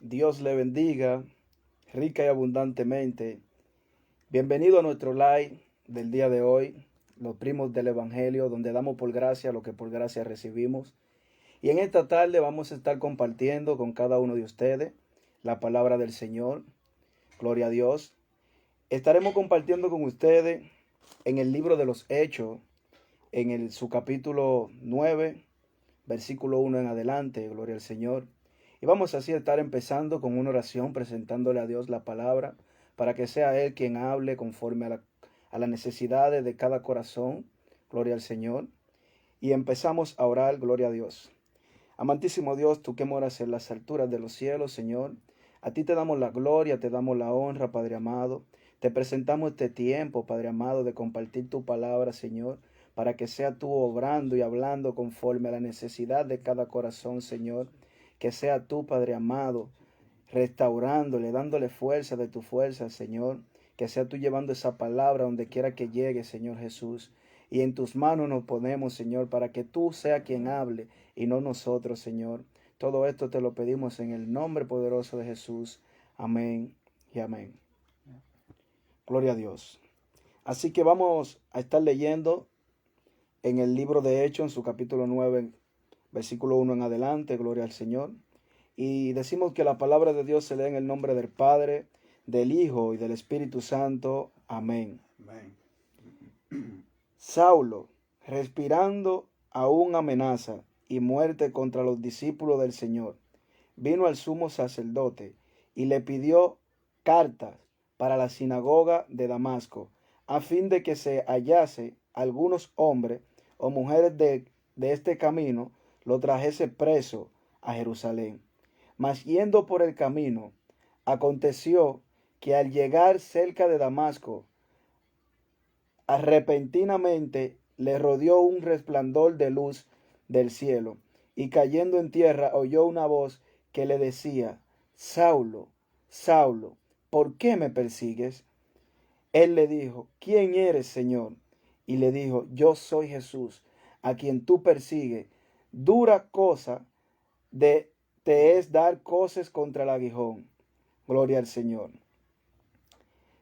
Dios le bendiga rica y abundantemente. Bienvenido a nuestro live del día de hoy, los primos del Evangelio, donde damos por gracia lo que por gracia recibimos. Y en esta tarde vamos a estar compartiendo con cada uno de ustedes la palabra del Señor. Gloria a Dios. Estaremos compartiendo con ustedes en el libro de los Hechos, en su capítulo 9, versículo 1 en adelante. Gloria al Señor. Y vamos así a estar empezando con una oración, presentándole a Dios la palabra, para que sea Él quien hable conforme a las necesidades de cada corazón. Gloria al Señor. Y empezamos a orar, gloria a Dios. Amantísimo Dios, tú que moras en las alturas de los cielos, Señor, a ti te damos la gloria, te damos la honra, Padre amado. Te presentamos este tiempo, Padre amado, de compartir tu palabra, Señor, para que sea tú obrando y hablando conforme a la necesidad de cada corazón, Señor. Que sea tú, Padre amado, restaurándole, dándole fuerza de tu fuerza, Señor. Que sea tú llevando esa palabra donde quiera que llegue, Señor Jesús. Y en tus manos nos ponemos, Señor, para que tú seas quien hable y no nosotros, Señor. Todo esto te lo pedimos en el nombre poderoso de Jesús. Amén y amén. Gloria a Dios. Así que vamos a estar leyendo en el libro de Hechos, en su capítulo 9, versículo 1 en adelante. Gloria al Señor. Y decimos que la palabra de Dios se lee en el nombre del Padre, del Hijo y del Espíritu Santo. Amén. Amén. Saulo, respirando aún amenaza y muerte contra los discípulos del Señor, vino al sumo sacerdote y le pidió cartas para la sinagoga de Damasco, a fin de que se hallase algunos hombres o mujeres de este camino, lo trajese preso a Jerusalén. Mas yendo por el camino, aconteció que al llegar cerca de Damasco, repentinamente le rodeó un resplandor de luz del cielo, y cayendo en tierra oyó una voz que le decía: Saulo, Saulo, ¿por qué me persigues? Él le dijo: ¿Quién eres, Señor? Y le dijo: Yo soy Jesús, a quien tú persigues. Dura cosa te es dar coces contra el aguijón. Gloria al Señor.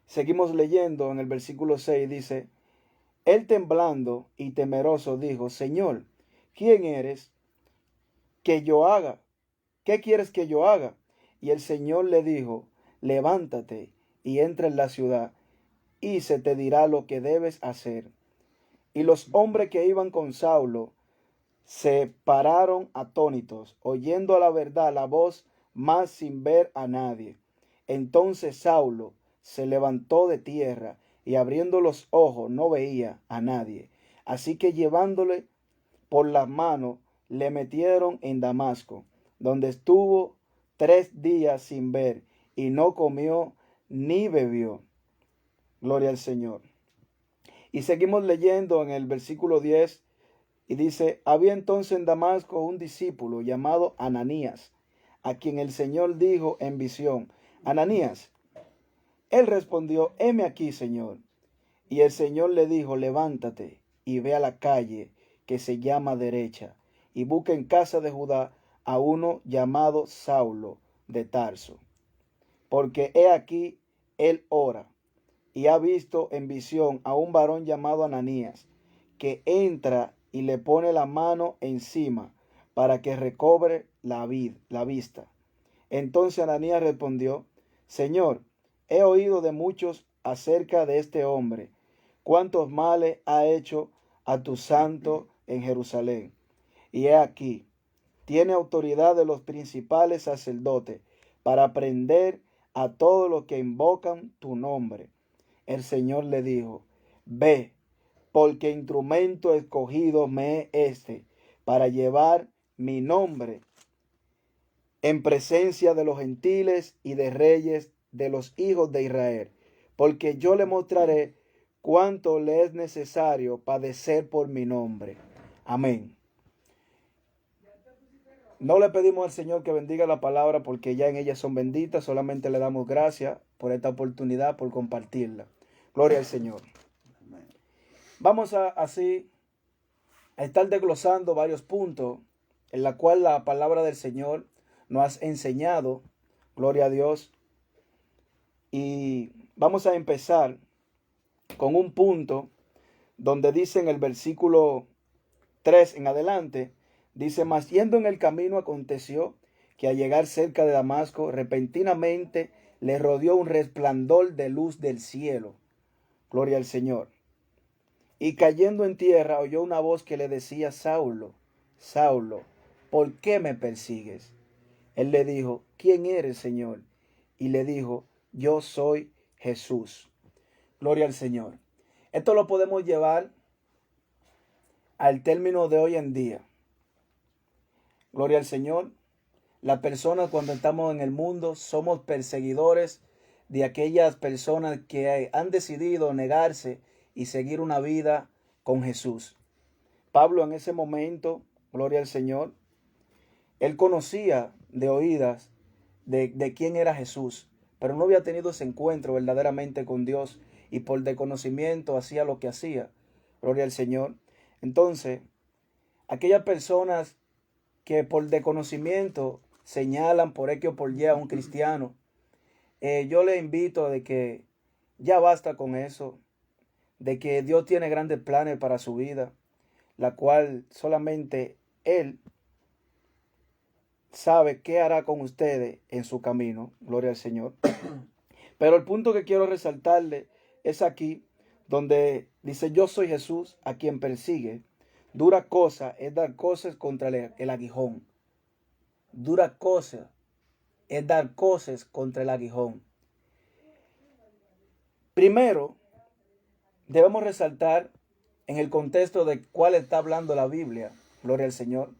Seguimos leyendo en el versículo 6, dice: Él temblando y temeroso dijo: Señor, ¿quién eres que yo haga? ¿Qué quieres que yo haga? Y el Señor le dijo: Levántate y entra en la ciudad, y se te dirá lo que debes hacer. Y los hombres que iban con Saulo se pararon atónitos, oyendo a la verdad la voz, mas sin ver a nadie. Entonces Saulo se levantó de tierra, y abriendo los ojos no veía a nadie. Así que llevándole por las manos, le metieron en Damasco, donde estuvo 3 días sin ver, y no comió ni bebió. Gloria al Señor. Y seguimos leyendo en el versículo 10, y dice: Había entonces en Damasco un discípulo llamado Ananías, a quien el Señor dijo en visión: Ananías. Él respondió: heme aquí, Señor. Y el Señor le dijo: levántate y ve a la calle que se llama Derecha, y busca en casa de Judá a uno llamado Saulo de Tarso, porque he aquí él ora, y ha visto en visión a un varón llamado Ananías, que entra y le pone la mano encima para que recobre la vista. Entonces Ananías respondió: Señor, he oído de muchos acerca de este hombre, cuántos males ha hecho a tu santo en Jerusalén. Y he aquí, tiene autoridad de los principales sacerdotes para prender a todos los que invocan tu nombre. El Señor le dijo: ve, porque instrumento escogido me es para llevar mi nombre en presencia de los gentiles y de reyes de los hijos de Israel, porque yo le mostraré cuánto le es necesario padecer por mi nombre. Amén. No le pedimos al Señor que bendiga la palabra, porque ya en ella son benditas. Solamente le damos gracias por esta oportunidad, por compartirla. Gloria al Señor. Vamos así a estar desglosando varios puntos en la cual la palabra del Señor nos ha enseñado. Gloria a Dios. Y vamos a empezar con un punto donde dice en el versículo 3 en adelante, dice: mas yendo en el camino aconteció que al llegar cerca de Damasco, repentinamente le rodeó un resplandor de luz del cielo. Gloria al Señor. Y cayendo en tierra oyó una voz que le decía: Saulo, Saulo, ¿por qué me persigues? Él le dijo: ¿quién eres, Señor? Y le dijo: yo soy Jesús. Gloria al Señor. Esto lo podemos llevar al término de hoy en día. Gloria al Señor. Las personas, cuando estamos en el mundo, somos perseguidores de aquellas personas que han decidido negarse y seguir una vida con Jesús. Pablo en ese momento, gloria al Señor, él conocía de oídas de quién era Jesús, pero no había tenido ese encuentro verdaderamente con Dios, y por desconocimiento hacía lo que hacía. Gloria al Señor. Entonces, aquellas personas que por desconocimiento señalan por X o por Y a un cristiano, yo le invito de que ya basta con eso, de que Dios tiene grandes planes para su vida, la cual solamente Él sabe qué hará con ustedes en su camino. Gloria al Señor. Pero el punto que quiero resaltarle es aquí, donde dice: yo soy Jesús a quien persigue. Dura cosa es dar cosas contra el aguijón. Dura cosa es dar cosas contra el aguijón. Primero, debemos resaltar en el contexto de cuál está hablando la Biblia. Gloria al Señor.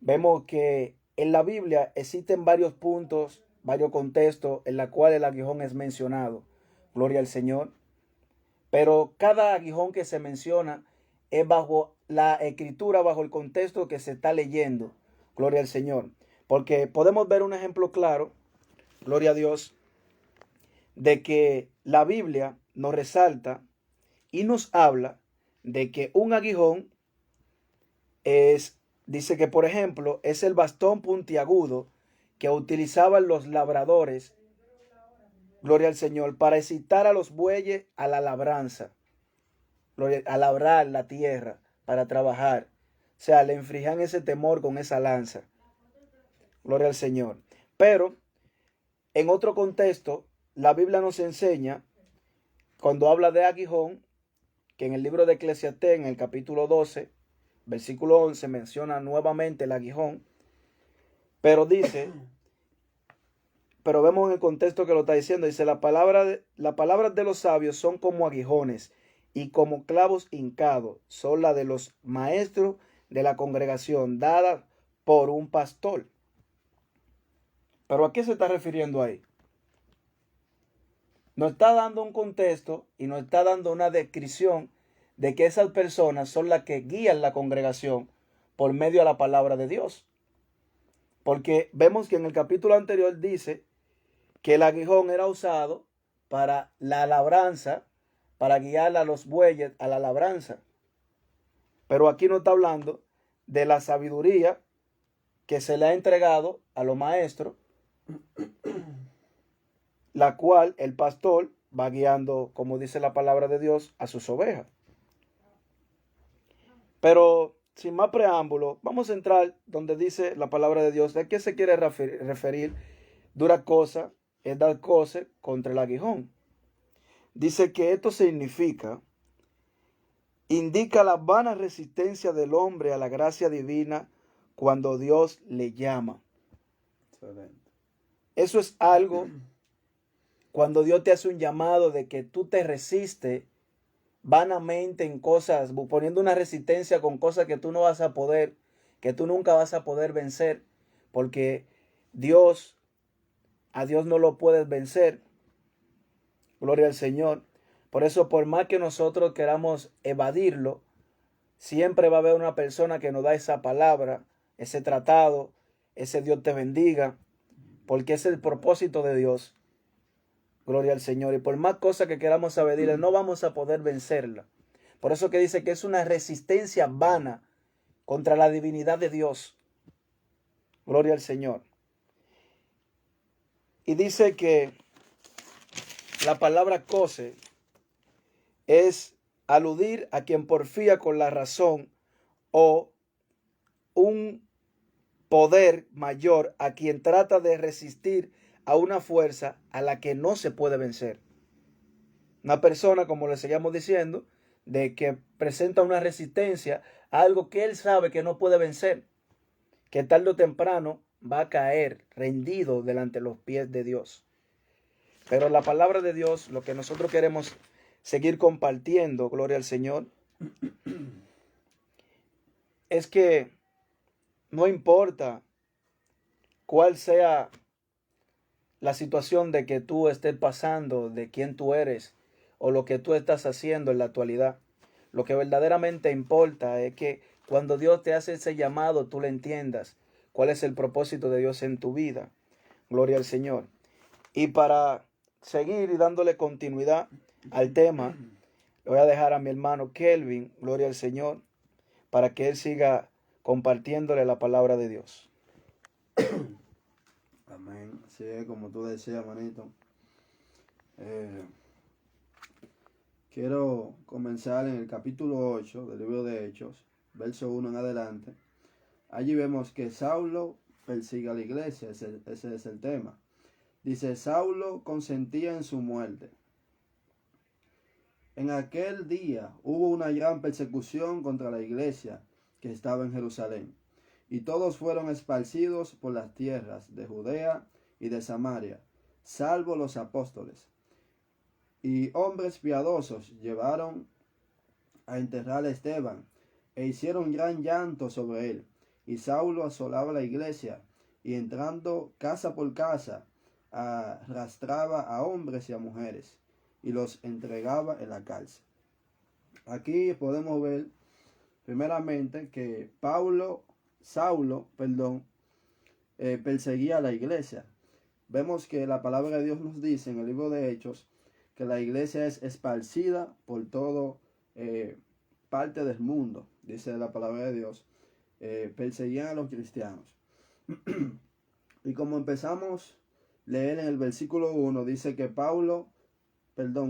Vemos que en la Biblia existen varios puntos, varios contextos en los cuales el aguijón es mencionado. Gloria al Señor. Pero cada aguijón que se menciona es bajo la escritura, bajo el contexto que se está leyendo. Gloria al Señor. Porque podemos ver un ejemplo claro, gloria a Dios, de que la Biblia nos resalta y nos habla de que un aguijón dice que, por ejemplo, es el bastón puntiagudo que utilizaban los labradores, gloria al Señor, para excitar a los bueyes a la labranza, a labrar la tierra, para trabajar. O sea, le infligían ese temor con esa lanza. Gloria al Señor. Pero en otro contexto, la Biblia nos enseña, cuando habla de aguijón, que en el libro de Eclesiastés, en el capítulo 12, versículo 11, menciona nuevamente el aguijón, pero dice, pero vemos en el contexto que lo está diciendo, dice: las palabras de los sabios son como aguijones y como clavos hincados, son las de los maestros de la congregación, dadas por un pastor. ¿Pero a qué se está refiriendo ahí? Nos está dando un contexto y nos está dando una descripción de que esas personas son las que guían la congregación por medio de la palabra de Dios. Porque vemos que en el capítulo anterior dice que el aguijón era usado para la labranza, para guiar a los bueyes a la labranza. Pero aquí no está hablando de la sabiduría que se le ha entregado a los maestros, la cual el pastor va guiando, como dice la palabra de Dios, a sus ovejas. Pero sin más preámbulo, vamos a entrar donde dice la palabra de Dios. ¿De qué se quiere referir? Dura cosa es dar cosas contra el aguijón. Dice que esto significa, indica la vana resistencia del hombre a la gracia divina cuando Dios le llama. Excelente. Eso es algo, cuando Dios te hace un llamado de que tú te resistes vanamente en cosas, poniendo una resistencia con cosas que tú no vas a poder, que tú nunca vas a poder vencer, porque a Dios no lo puedes vencer. Gloria al Señor. Por eso, por más que nosotros queramos evadirlo, siempre va a haber una persona que nos da esa palabra, ese tratado, ese Dios te bendiga, porque es el propósito de Dios. Gloria al Señor. Y por más cosas que queramos evadirle, no vamos a poder vencerla. Por eso que dice que es una resistencia vana contra la divinidad de Dios. Gloria al Señor. Y dice que la palabra cose es aludir a quien porfía con la razón o un poder mayor a quien trata de resistir a una fuerza a la que no se puede vencer. Una persona, como le seguíamos diciendo, de que presenta una resistencia a algo que él sabe que no puede vencer, que tarde o temprano va a caer rendido delante de los pies de Dios. Pero la palabra de Dios, lo que nosotros queremos seguir compartiendo, gloria al Señor, es que no importa cuál sea la situación de que tú estés pasando, de quién tú eres o lo que tú estás haciendo en la actualidad. Lo que verdaderamente importa es que cuando Dios te hace ese llamado, tú le entiendas cuál es el propósito de Dios en tu vida. Gloria al Señor. Y para seguir y dándole continuidad al tema, le voy a dejar a mi hermano Kelvin, gloria al Señor, para que él siga compartiéndole la palabra de Dios. Amén. Así es como tú decías, manito. Quiero comenzar en el capítulo 8 del libro de Hechos, verso 1 en adelante. Allí vemos que Saulo persigue a la iglesia, ese es el tema. Dice, Saulo consentía en su muerte. En aquel día hubo una gran persecución contra la iglesia que estaba en Jerusalén, y todos fueron esparcidos por las tierras de Judea y de Samaria, salvo los apóstoles. Y hombres piadosos llevaron a enterrar a Esteban, e hicieron gran llanto sobre él. Y Saulo asolaba la iglesia, y entrando casa por casa, arrastraba a hombres y a mujeres, y los entregaba en la cárcel. Aquí podemos ver, primeramente, que Saulo, perseguía a la iglesia. Vemos que la palabra de Dios nos dice en el libro de Hechos que la iglesia es esparcida por todo parte del mundo, dice la palabra de Dios. Perseguían a los cristianos. Y como empezamos a leer en el versículo 1, dice que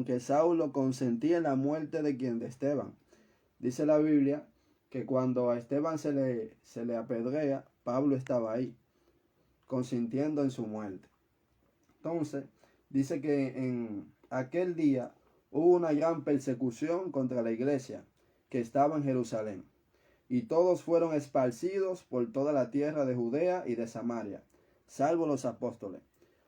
que Saulo consentía en la muerte de Esteban. Dice la Biblia que cuando a Esteban se le apedrea, Pablo estaba ahí, consintiendo en su muerte. Entonces, dice que en aquel día hubo una gran persecución contra la iglesia que estaba en Jerusalén, y todos fueron esparcidos por toda la tierra de Judea y de Samaria, salvo los apóstoles.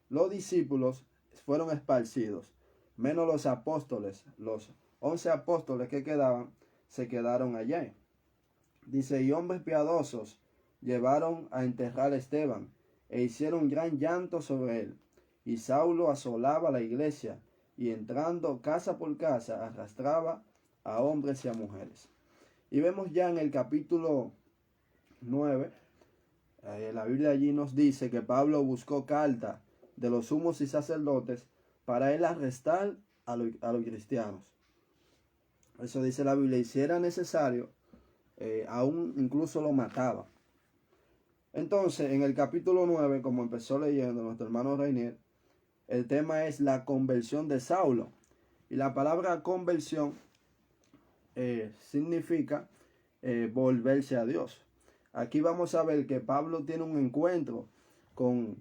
Los discípulos fueron esparcidos, menos los apóstoles. Los 11 apóstoles que quedaban, se quedaron allá. Dice, y hombres piadosos llevaron a enterrar a Esteban, e hicieron gran llanto sobre él. Y Saulo asolaba la iglesia, y entrando casa por casa, arrastraba a hombres y a mujeres. Y vemos ya en el capítulo 9, la Biblia allí nos dice que Pablo buscó carta de los sumos y sacerdotes para él arrestar a los cristianos. Eso dice la Biblia, y si era necesario, aún incluso lo mataba. Entonces, en el capítulo 9, como empezó leyendo nuestro hermano Reinier, el tema es la conversión de Saulo. Y la palabra conversión significa volverse a Dios. Aquí vamos a ver que Pablo tiene un encuentro con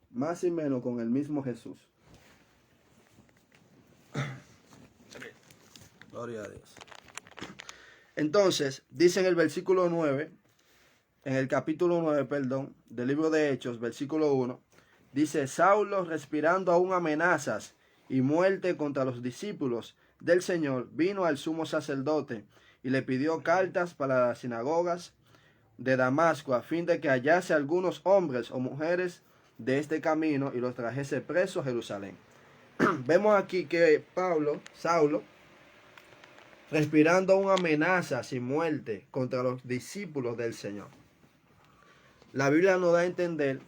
más y menos con el mismo Jesús. Gloria a Dios. Entonces, dice en el versículo 9, en el capítulo 9, del libro de Hechos, versículo 1, dice, Saulo, respirando aún amenazas y muerte contra los discípulos del Señor, vino al sumo sacerdote y le pidió cartas para las sinagogas de Damasco, a fin de que hallase algunos hombres o mujeres de este camino y los trajese presos a Jerusalén. Vemos aquí que Saulo, respirando aún amenazas y muerte contra los discípulos del Señor. La Biblia nos da a entender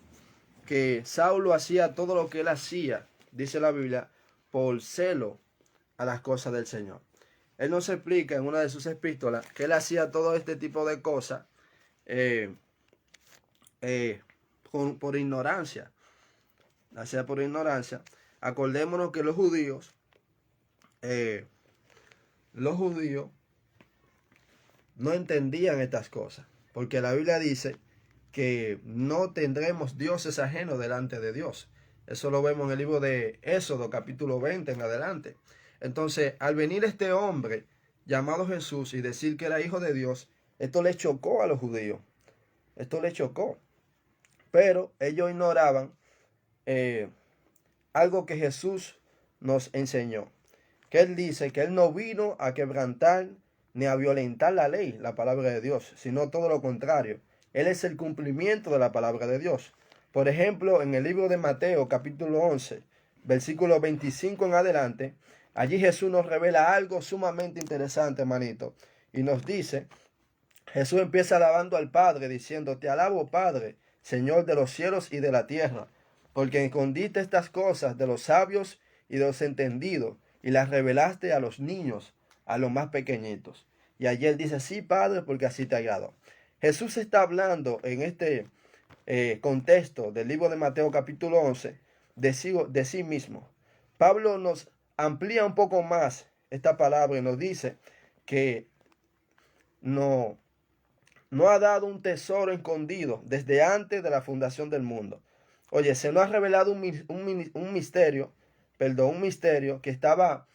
que Saulo hacía todo lo que él hacía, dice la Biblia, por celo a las cosas del Señor. Él nos explica en una de sus epístolas que él hacía todo este tipo de cosas por ignorancia. ya sea por ignorancia. Acordémonos que los judíos no entendían estas cosas, porque la Biblia dice que no tendremos dioses ajenos delante de Dios. Eso lo vemos en el libro de Éxodo, capítulo 20 en adelante. Entonces, al venir este hombre llamado Jesús y decir que era hijo de Dios, esto le chocó a los judíos. Esto le chocó. Pero ellos ignoraban algo que Jesús nos enseñó. Que Él dice que Él no vino a quebrantar ni a violentar la ley, la palabra de Dios, sino todo lo contrario. Él es el cumplimiento de la palabra de Dios. Por ejemplo, en el libro de Mateo, capítulo 11, versículo 25 en adelante, allí Jesús nos revela algo sumamente interesante, hermanito. Y nos dice, Jesús empieza alabando al Padre, diciendo, te alabo, Padre, Señor de los cielos y de la tierra, porque escondiste estas cosas de los sabios y de los entendidos, y las revelaste a los niños, a los más pequeñitos. Y allí Él dice, sí, Padre, porque así te agradó. Jesús está hablando en este contexto del libro de Mateo capítulo 11 de sí mismo. Pablo nos amplía un poco más esta palabra y nos dice que no ha dado un tesoro escondido desde antes de la fundación del mundo. Oye, se nos ha revelado un misterio que estaba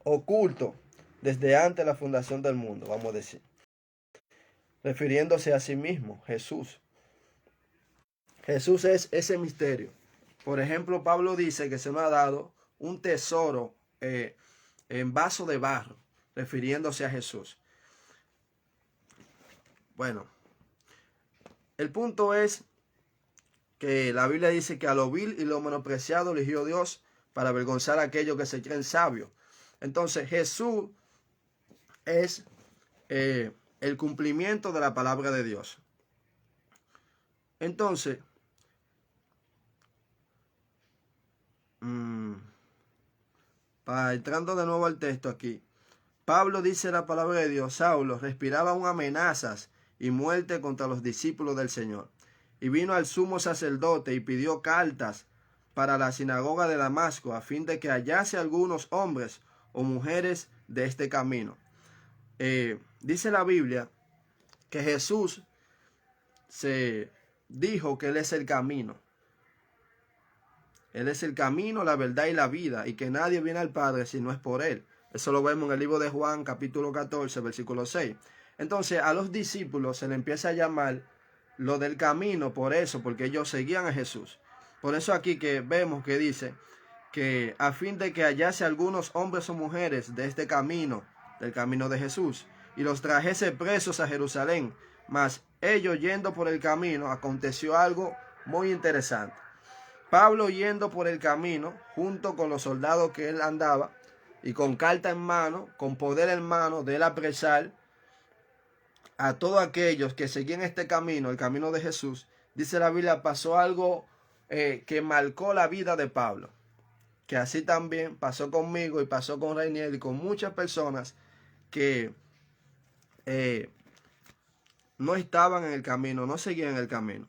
oculto desde antes de la fundación del mundo, vamos a decir. Refiriéndose a sí mismo, Jesús. Jesús es ese misterio. Por ejemplo, Pablo dice que se nos ha dado un tesoro en vaso de barro, refiriéndose a Jesús. Bueno, el punto es que la Biblia dice que a lo vil y lo menospreciado eligió Dios para avergonzar a aquellos que se creen sabios. Entonces Jesús es el cumplimiento de la palabra de Dios. Entonces, entrando de nuevo al texto aquí, Pablo dice la palabra de Dios, Saulo respiraba aún amenazas y muerte contra los discípulos del Señor. Y vino al sumo sacerdote y pidió cartas para la sinagoga de Damasco, a fin de que hallase algunos hombres o mujeres de este camino. Dice la Biblia que Jesús se dijo que Él es el camino. Él es el camino, la verdad y la vida, y que nadie viene al Padre si no es por Él. Eso lo vemos en el libro de Juan, capítulo 14, versículo 6. Entonces a los discípulos se le empieza a llamar lo del camino, porque ellos seguían a Jesús. Por eso aquí que vemos que dice que a fin de que hallase algunos hombres o mujeres de este camino, del camino de Jesús, y los trajese presos a Jerusalén. Mas ellos yendo por el camino, aconteció algo muy interesante. Pablo yendo por el camino, junto con los soldados que él andaba, y con carta en mano, con poder en mano de él apresar a todos aquellos que seguían este camino, el camino de Jesús, dice la Biblia, pasó algo que marcó la vida de Pablo. Que así también pasó conmigo y pasó con Reinier y con muchas personas que no estaban en el camino, no seguían el camino.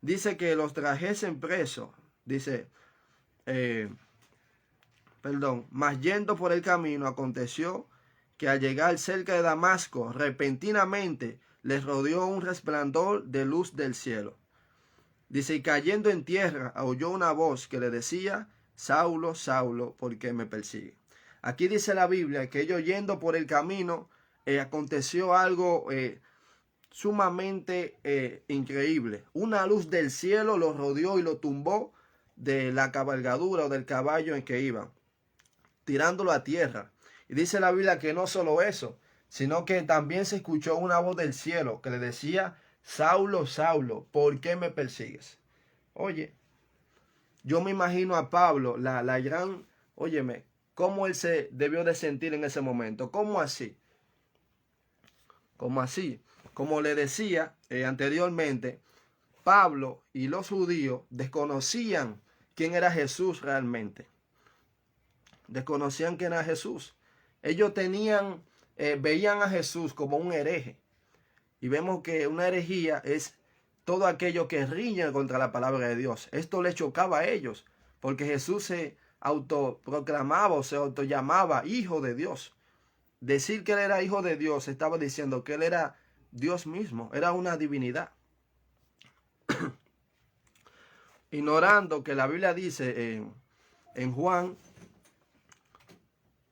Dice que los trajesen presos, dice, mas yendo por el camino aconteció que al llegar cerca de Damasco, repentinamente les rodeó un resplandor de luz del cielo. Dice, y cayendo en tierra, oyó una voz que le decía, Saulo, Saulo, ¿por qué me persigue? Aquí dice la Biblia que ellos yendo por el camino, aconteció algo sumamente increíble. Una luz del cielo los rodeó y lo tumbó de la cabalgadura o del caballo en que iban, tirándolo a tierra. Y dice la Biblia que no solo eso, sino que también se escuchó una voz del cielo que le decía, Saulo, Saulo, ¿por qué me persigues? Oye, yo me imagino a Pablo, óyeme, cómo él se debió de sentir en ese momento. ¿Cómo así? ¿Cómo así? Como le decía anteriormente, Pablo y los judíos desconocían quién era Jesús realmente. Desconocían quién era Jesús. Ellos veían a Jesús como un hereje. Y vemos que una herejía es todo aquello que riñe contra la palabra de Dios. Esto les chocaba a ellos, porque Jesús se autoproclamaba o se autollamaba hijo de Dios. Decir que él era hijo de Dios estaba diciendo que él era Dios mismo, era una divinidad. Ignorando que la Biblia dice en Juan,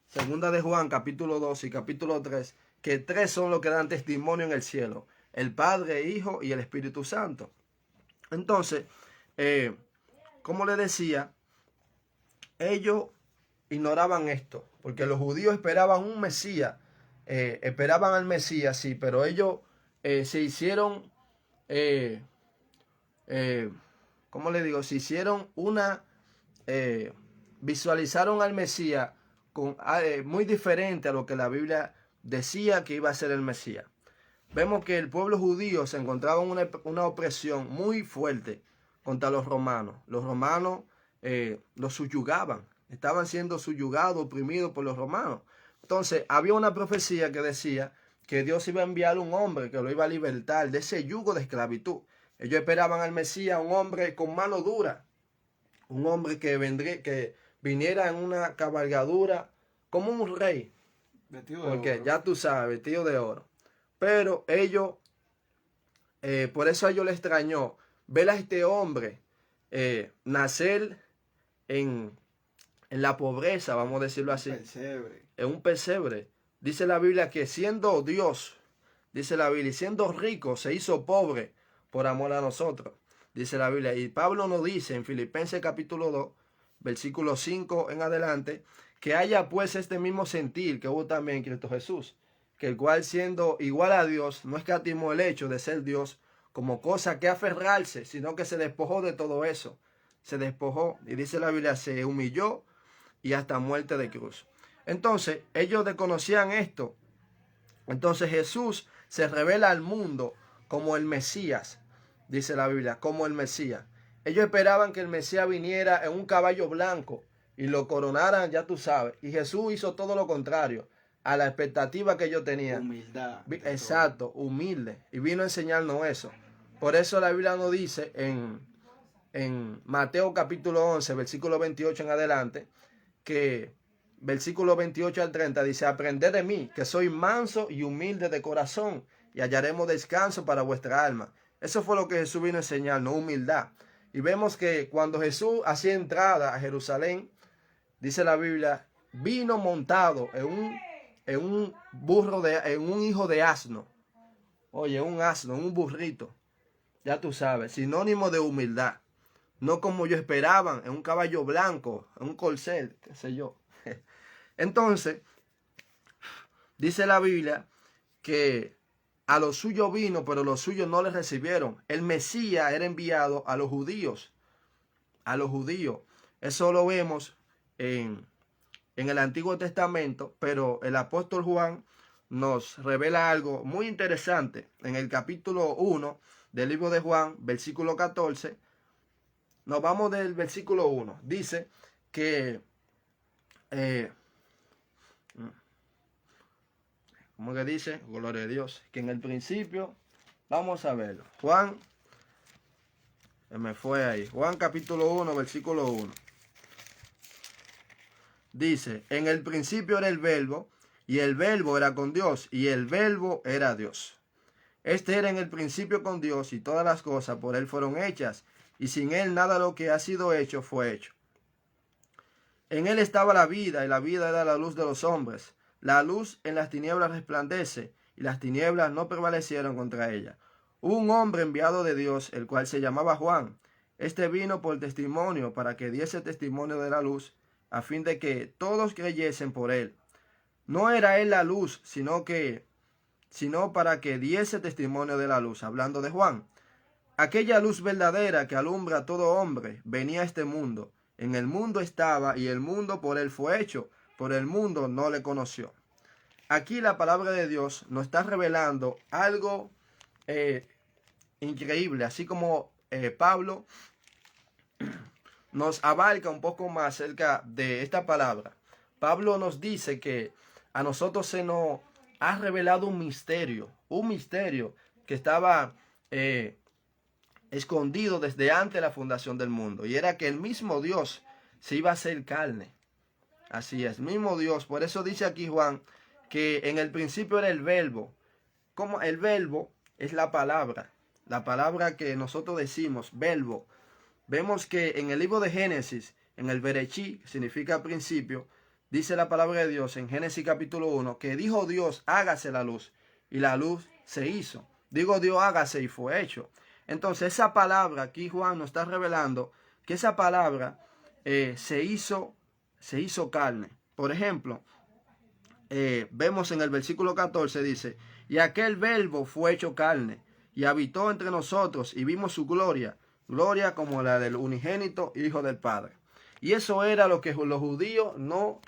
segunda de Juan, capítulo 2 y capítulo 3, que tres son los que dan testimonio en el cielo: el Padre, Hijo y el Espíritu Santo. Entonces, como le decía, ellos ignoraban esto, porque los judíos esperaban un Mesías, esperaban al Mesías, sí, pero ellos se hicieron, ¿cómo le digo? Se hicieron visualizaron al Mesías muy diferente a lo que la Biblia decía que iba a ser el Mesías. Vemos que el pueblo judío se encontraba en una opresión muy fuerte contra los romanos. Los romanos los subyugaban, estaban siendo subyugados, oprimidos por los romanos. Entonces había una profecía que decía que Dios iba a enviar un hombre que lo iba a libertar de ese yugo de esclavitud. Ellos esperaban al Mesías, un hombre con mano dura, un hombre que viniera en una cabalgadura como un rey, porque ya tú sabes, vestido de oro. Pero ellos, por eso a ellos les extrañó ver a este hombre nacer en la pobreza, vamos a decirlo así, en un pesebre. Dice la Biblia que siendo Dios, dice la Biblia, y siendo rico, se hizo pobre por amor a nosotros, dice la Biblia. Y Pablo nos dice en Filipenses capítulo 2, versículo 5 en adelante, que haya pues este mismo sentir que hubo también en Cristo Jesús, que el cual siendo igual a Dios, no escatimó el hecho de ser Dios como cosa que aferrarse, sino que se despojó de todo eso. Se despojó, y dice la Biblia, se humilló y hasta muerte de cruz. Entonces, ellos desconocían esto. Entonces Jesús se revela al mundo como el Mesías, dice la Biblia, como el Mesías. Ellos esperaban que el Mesías viniera en un caballo blanco y lo coronaran, ya tú sabes. Y Jesús hizo todo lo contrario a la expectativa que ellos tenían. Humildad. Exacto, humilde. Y vino a enseñarnos eso. Por eso la Biblia nos dice en Mateo capítulo 11, versículo 28 en adelante, que versículo 28 al 30 dice: aprended de mí, que soy manso y humilde de corazón, y hallaremos descanso para vuestra alma. Eso fue lo que Jesús vino a enseñarnos, humildad. Y vemos que cuando Jesús hacía entrada a Jerusalén, dice la Biblia, vino montado en un burro, en un hijo de asno. Oye, un asno, un burrito. Ya tú sabes, sinónimo de humildad. No como ellos esperaban, en un caballo blanco, en un corcel, qué sé yo. Entonces, dice la Biblia que a los suyos vino, pero los suyos no les recibieron. El Mesías era enviado a los judíos. A los judíos. Eso lo vemos en el Antiguo Testamento, pero el apóstol Juan nos revela algo muy interesante. En el capítulo 1 del libro de Juan, versículo 14, nos vamos del versículo 1. Dice que, ¿cómo que dice? Gloria a Dios. Que en el principio, vamos a verlo. Juan, me fue ahí. Juan capítulo 1, versículo 1. Dice, en el principio era el verbo, y el verbo era con Dios, y el verbo era Dios. Este era en el principio con Dios, y todas las cosas por él fueron hechas, y sin él nada de lo que ha sido hecho fue hecho. En él estaba la vida, y la vida era la luz de los hombres. La luz en las tinieblas resplandece, y las tinieblas no prevalecieron contra ella. Hubo un hombre enviado de Dios, el cual se llamaba Juan. Este vino por testimonio, para que diese testimonio de la luz, a fin de que todos creyesen por él. No era él la luz, sino para que diese testimonio de la luz, hablando de Juan. Aquella luz verdadera que alumbra a todo hombre venía a este mundo. En el mundo estaba, y el mundo por él fue hecho, pero el mundo no le conoció. Aquí la palabra de Dios nos está revelando algo increíble, así como Pablo nos abarca un poco más acerca de esta palabra. Pablo nos dice que a nosotros se nos ha revelado un misterio que estaba escondido desde antes de la fundación del mundo. Y era que el mismo Dios se iba a hacer carne. Así es, mismo Dios. Por eso dice aquí Juan que en el principio era el verbo. Como el verbo es la palabra que nosotros decimos, verbo. Vemos que en el libro de Génesis, en el Berechí, que significa principio, dice la palabra de Dios en Génesis capítulo 1, que dijo Dios, hágase la luz, y la luz se hizo. Digo Dios, hágase, y fue hecho. Entonces esa palabra, aquí Juan nos está revelando que esa palabra se hizo carne. Por ejemplo, vemos en el versículo 14, dice, y aquel verbo fue hecho carne, y habitó entre nosotros, y vimos su gloria, gloria como la del unigénito Hijo del Padre. Y eso era lo que los judíos no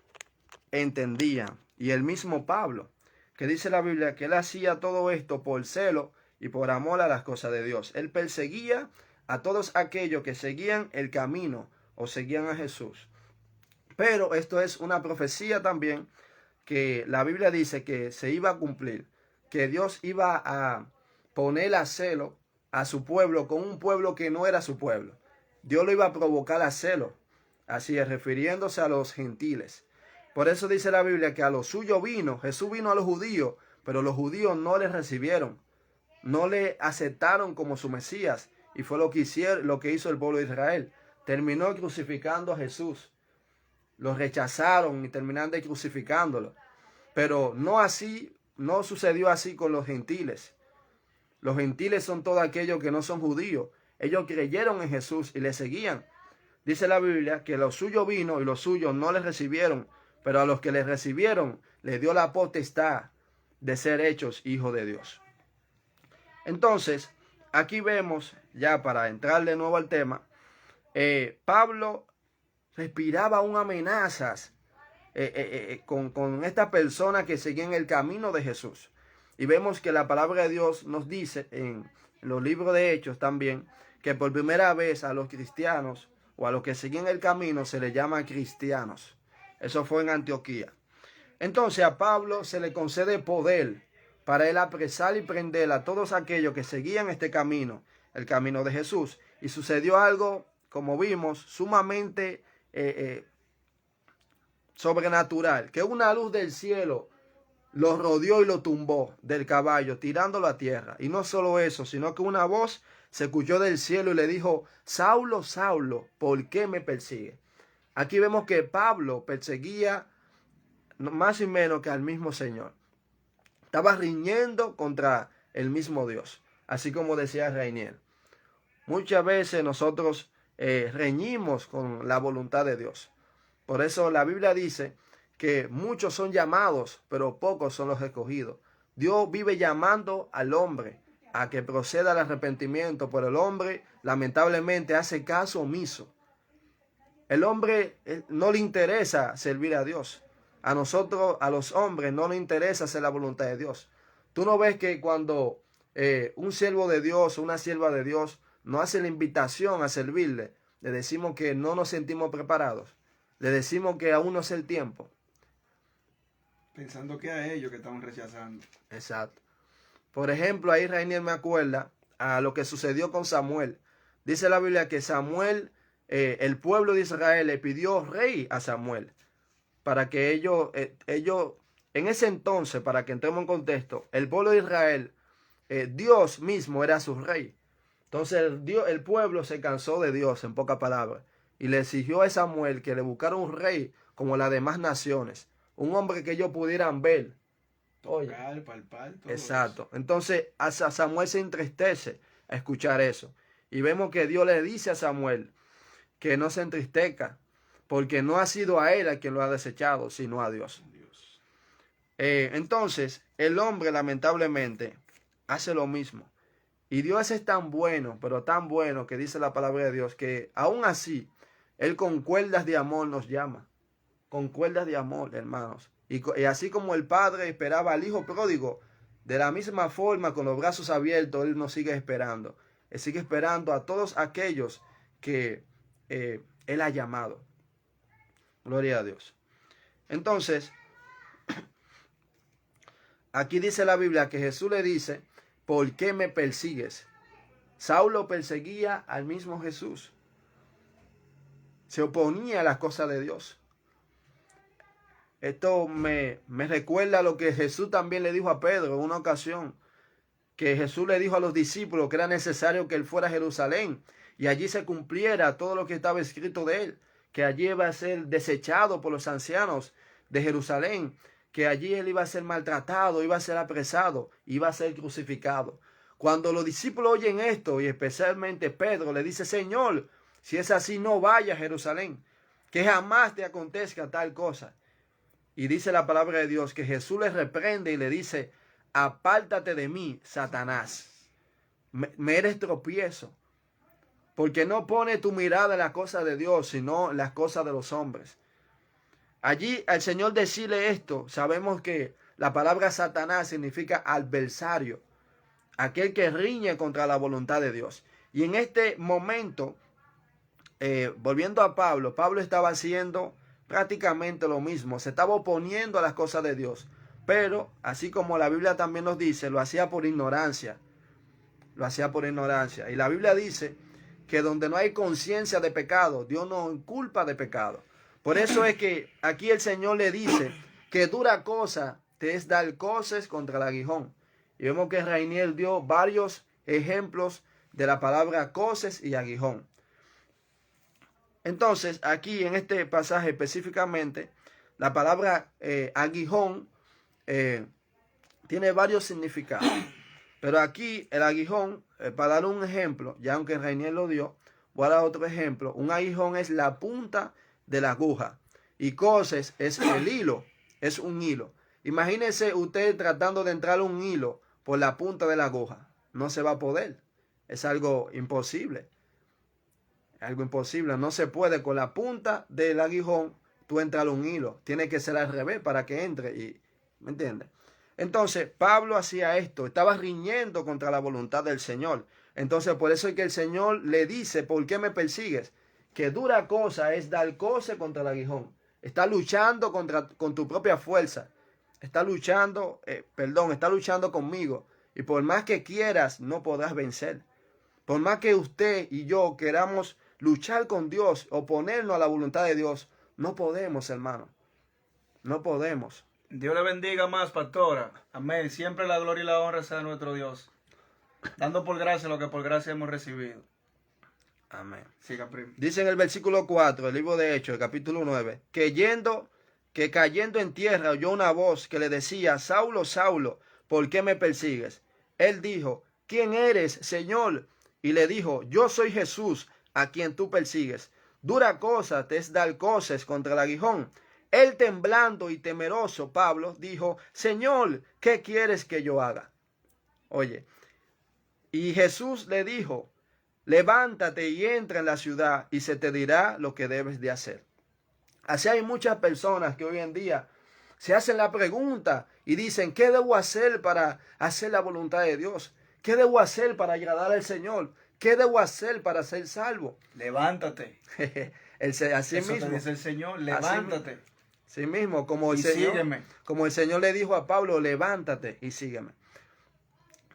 entendían. Y el mismo Pablo, que dice la Biblia que él hacía todo esto por celo y por amor a las cosas de Dios. Él perseguía a todos aquellos que seguían el camino o seguían a Jesús. Pero esto es una profecía también que la Biblia dice que se iba a cumplir, que Dios iba a poner a celo a su pueblo con un pueblo que no era su pueblo. Dios lo iba a provocar a celo, así es, refiriéndose a los gentiles. Por eso dice la Biblia que a los suyos vino, Jesús vino a los judíos, pero los judíos no le recibieron, no le aceptaron como su Mesías, y fue lo que hizo el pueblo de Israel. Terminó crucificando a Jesús. Lo rechazaron y terminaron de crucificándolo. Pero no sucedió así con los gentiles. Los gentiles son todos aquellos que no son judíos. Ellos creyeron en Jesús y le seguían. Dice la Biblia que los suyos vino y los suyos no les recibieron, pero a los que les recibieron les dio la potestad de ser hechos hijos de Dios. Entonces, aquí vemos, ya para entrar de nuevo al tema, Pablo respiraba aún amenazas con esta persona que seguía en el camino de Jesús. Y vemos que la palabra de Dios nos dice en los libros de Hechos también que por primera vez a los cristianos o a los que siguen el camino se les llama cristianos. Eso fue en Antioquía. Entonces a Pablo se le concede poder para él apresar y prender a todos aquellos que seguían este camino, el camino de Jesús. Y sucedió algo, como vimos, sumamente sobrenatural, que una luz del cielo lo rodeó y lo tumbó del caballo, tirándolo a tierra. Y no solo eso, sino que una voz se escuchó del cielo y le dijo, Saulo, Saulo, ¿por qué me persigue? Aquí vemos que Pablo perseguía más y menos que al mismo Señor. Estaba riñendo contra el mismo Dios, así como decía Reinier. Muchas veces nosotros reñimos con la voluntad de Dios. Por eso la Biblia dice que muchos son llamados, pero pocos son los escogidos. Dios vive llamando al hombre a que proceda al arrepentimiento, pero el hombre lamentablemente hace caso omiso. El hombre no le interesa servir a Dios. A nosotros, a los hombres, no nos interesa hacer la voluntad de Dios. Tú no ves que cuando un siervo de Dios o una sierva de Dios nos hace la invitación a servirle, le decimos que no nos sentimos preparados. Le decimos que aún no es el tiempo. Pensando que a ellos que estamos rechazando. Exacto. Por ejemplo, ahí Rainier me acuerda a lo que sucedió con Samuel. Dice la Biblia que Samuel, el pueblo de Israel le pidió rey a Samuel. Para que ellos, en ese entonces, para que entremos en contexto, el pueblo de Israel, Dios mismo era su rey. Entonces el pueblo se cansó de Dios, en pocas palabras, y le exigió a Samuel que le buscara un rey como las demás naciones, un hombre que ellos pudieran ver. Oye, palpar, todo exacto. eso. Entonces a Samuel se entristece a escuchar eso. Y vemos que Dios le dice a Samuel que no se entristezca, porque no ha sido a él a quien lo ha desechado, sino a Dios. Entonces, el hombre lamentablemente hace lo mismo. Y Dios es tan bueno, pero tan bueno, que dice la palabra de Dios, que aún así, Él con cuerdas de amor nos llama. Con cuerdas de amor, hermanos. Y así como el Padre esperaba al Hijo pródigo, de la misma forma, con los brazos abiertos, Él nos sigue esperando. Él sigue esperando a todos aquellos que Él ha llamado. Gloria a Dios. Entonces, aquí dice la Biblia que Jesús le dice, ¿por qué me persigues? Saulo perseguía al mismo Jesús. Se oponía a las cosas de Dios. Esto me recuerda lo que Jesús también le dijo a Pedro en una ocasión. Que Jesús le dijo a los discípulos que era necesario que él fuera a Jerusalén y allí se cumpliera todo lo que estaba escrito de él, que allí iba a ser desechado por los ancianos de Jerusalén, que allí él iba a ser maltratado, iba a ser apresado, iba a ser crucificado. Cuando los discípulos oyen esto, y especialmente Pedro le dice: Señor, si es así, no vaya a Jerusalén, que jamás te acontezca tal cosa. Y dice la palabra de Dios que Jesús le reprende y le dice: apártate de mí, Satanás. Me eres tropiezo, porque no pone tu mirada en las cosas de Dios, sino en las cosas de los hombres. Allí al Señor decirle esto, sabemos que la palabra Satanás significa adversario, aquel que riñe contra la voluntad de Dios. Y en este momento, volviendo a Pablo, Pablo estaba haciendo prácticamente lo mismo, se estaba oponiendo a las cosas de Dios. Pero, así como la Biblia también nos dice, lo hacía por ignorancia. Lo hacía por ignorancia. Y la Biblia dice que donde no hay conciencia de pecado, Dios no inculpa de pecado. Por eso es que aquí el Señor le dice que dura cosa te es dar coces contra el aguijón. Y vemos que Rainier dio varios ejemplos de la palabra coces y aguijón. Entonces, aquí en este pasaje específicamente, la palabra aguijón tiene varios significados, pero aquí el aguijón, para dar un ejemplo, ya aunque Rainier lo dio, voy a dar otro ejemplo. Un aguijón es la punta de la aguja y coces es el hilo, es un hilo. Imagínese usted tratando de entrar un hilo por la punta de la aguja, no se va a poder, es algo imposible, no se puede con la punta del aguijón tú entrar un hilo, tiene que ser al revés para que entre y ¿me entiendes? Entonces, Pablo hacía esto, estaba riñendo contra la voluntad del Señor. Entonces, por eso es que el Señor le dice: ¿por qué me persigues? Que dura cosa es dar coce contra el aguijón. Está luchando con tu propia fuerza. Está luchando conmigo. Y por más que quieras, no podrás vencer. Por más que usted y yo queramos luchar con Dios, oponernos a la voluntad de Dios, no podemos, hermano. No podemos. Dios le bendiga más, pastora. Amén. Siempre la gloria y la honra sea de nuestro Dios. Dando por gracia lo que por gracia hemos recibido. Amén. Siga, primo. Dice en el versículo 4, el libro de Hechos, el capítulo 9, que cayendo en tierra oyó una voz que le decía: Saulo, Saulo, ¿por qué me persigues? Él dijo: ¿quién eres, Señor? Y le dijo: yo soy Jesús, a quien tú persigues. Dura cosa te es dar coces contra el aguijón. Él, temblando y temeroso, Pablo, dijo: Señor, ¿qué quieres que yo haga? Oye, y Jesús le dijo: levántate y entra en la ciudad y se te dirá lo que debes de hacer. Así hay muchas personas que hoy en día se hacen la pregunta y dicen: ¿qué debo hacer para hacer la voluntad de Dios? ¿Qué debo hacer para agradar al Señor? ¿Qué debo hacer para ser salvo? Levántate. Así Eso mismo. te dice el Señor: levántate. Sí mismo, como el Y Señor, sígueme. como el Señor le dijo a Pablo: levántate y sígueme.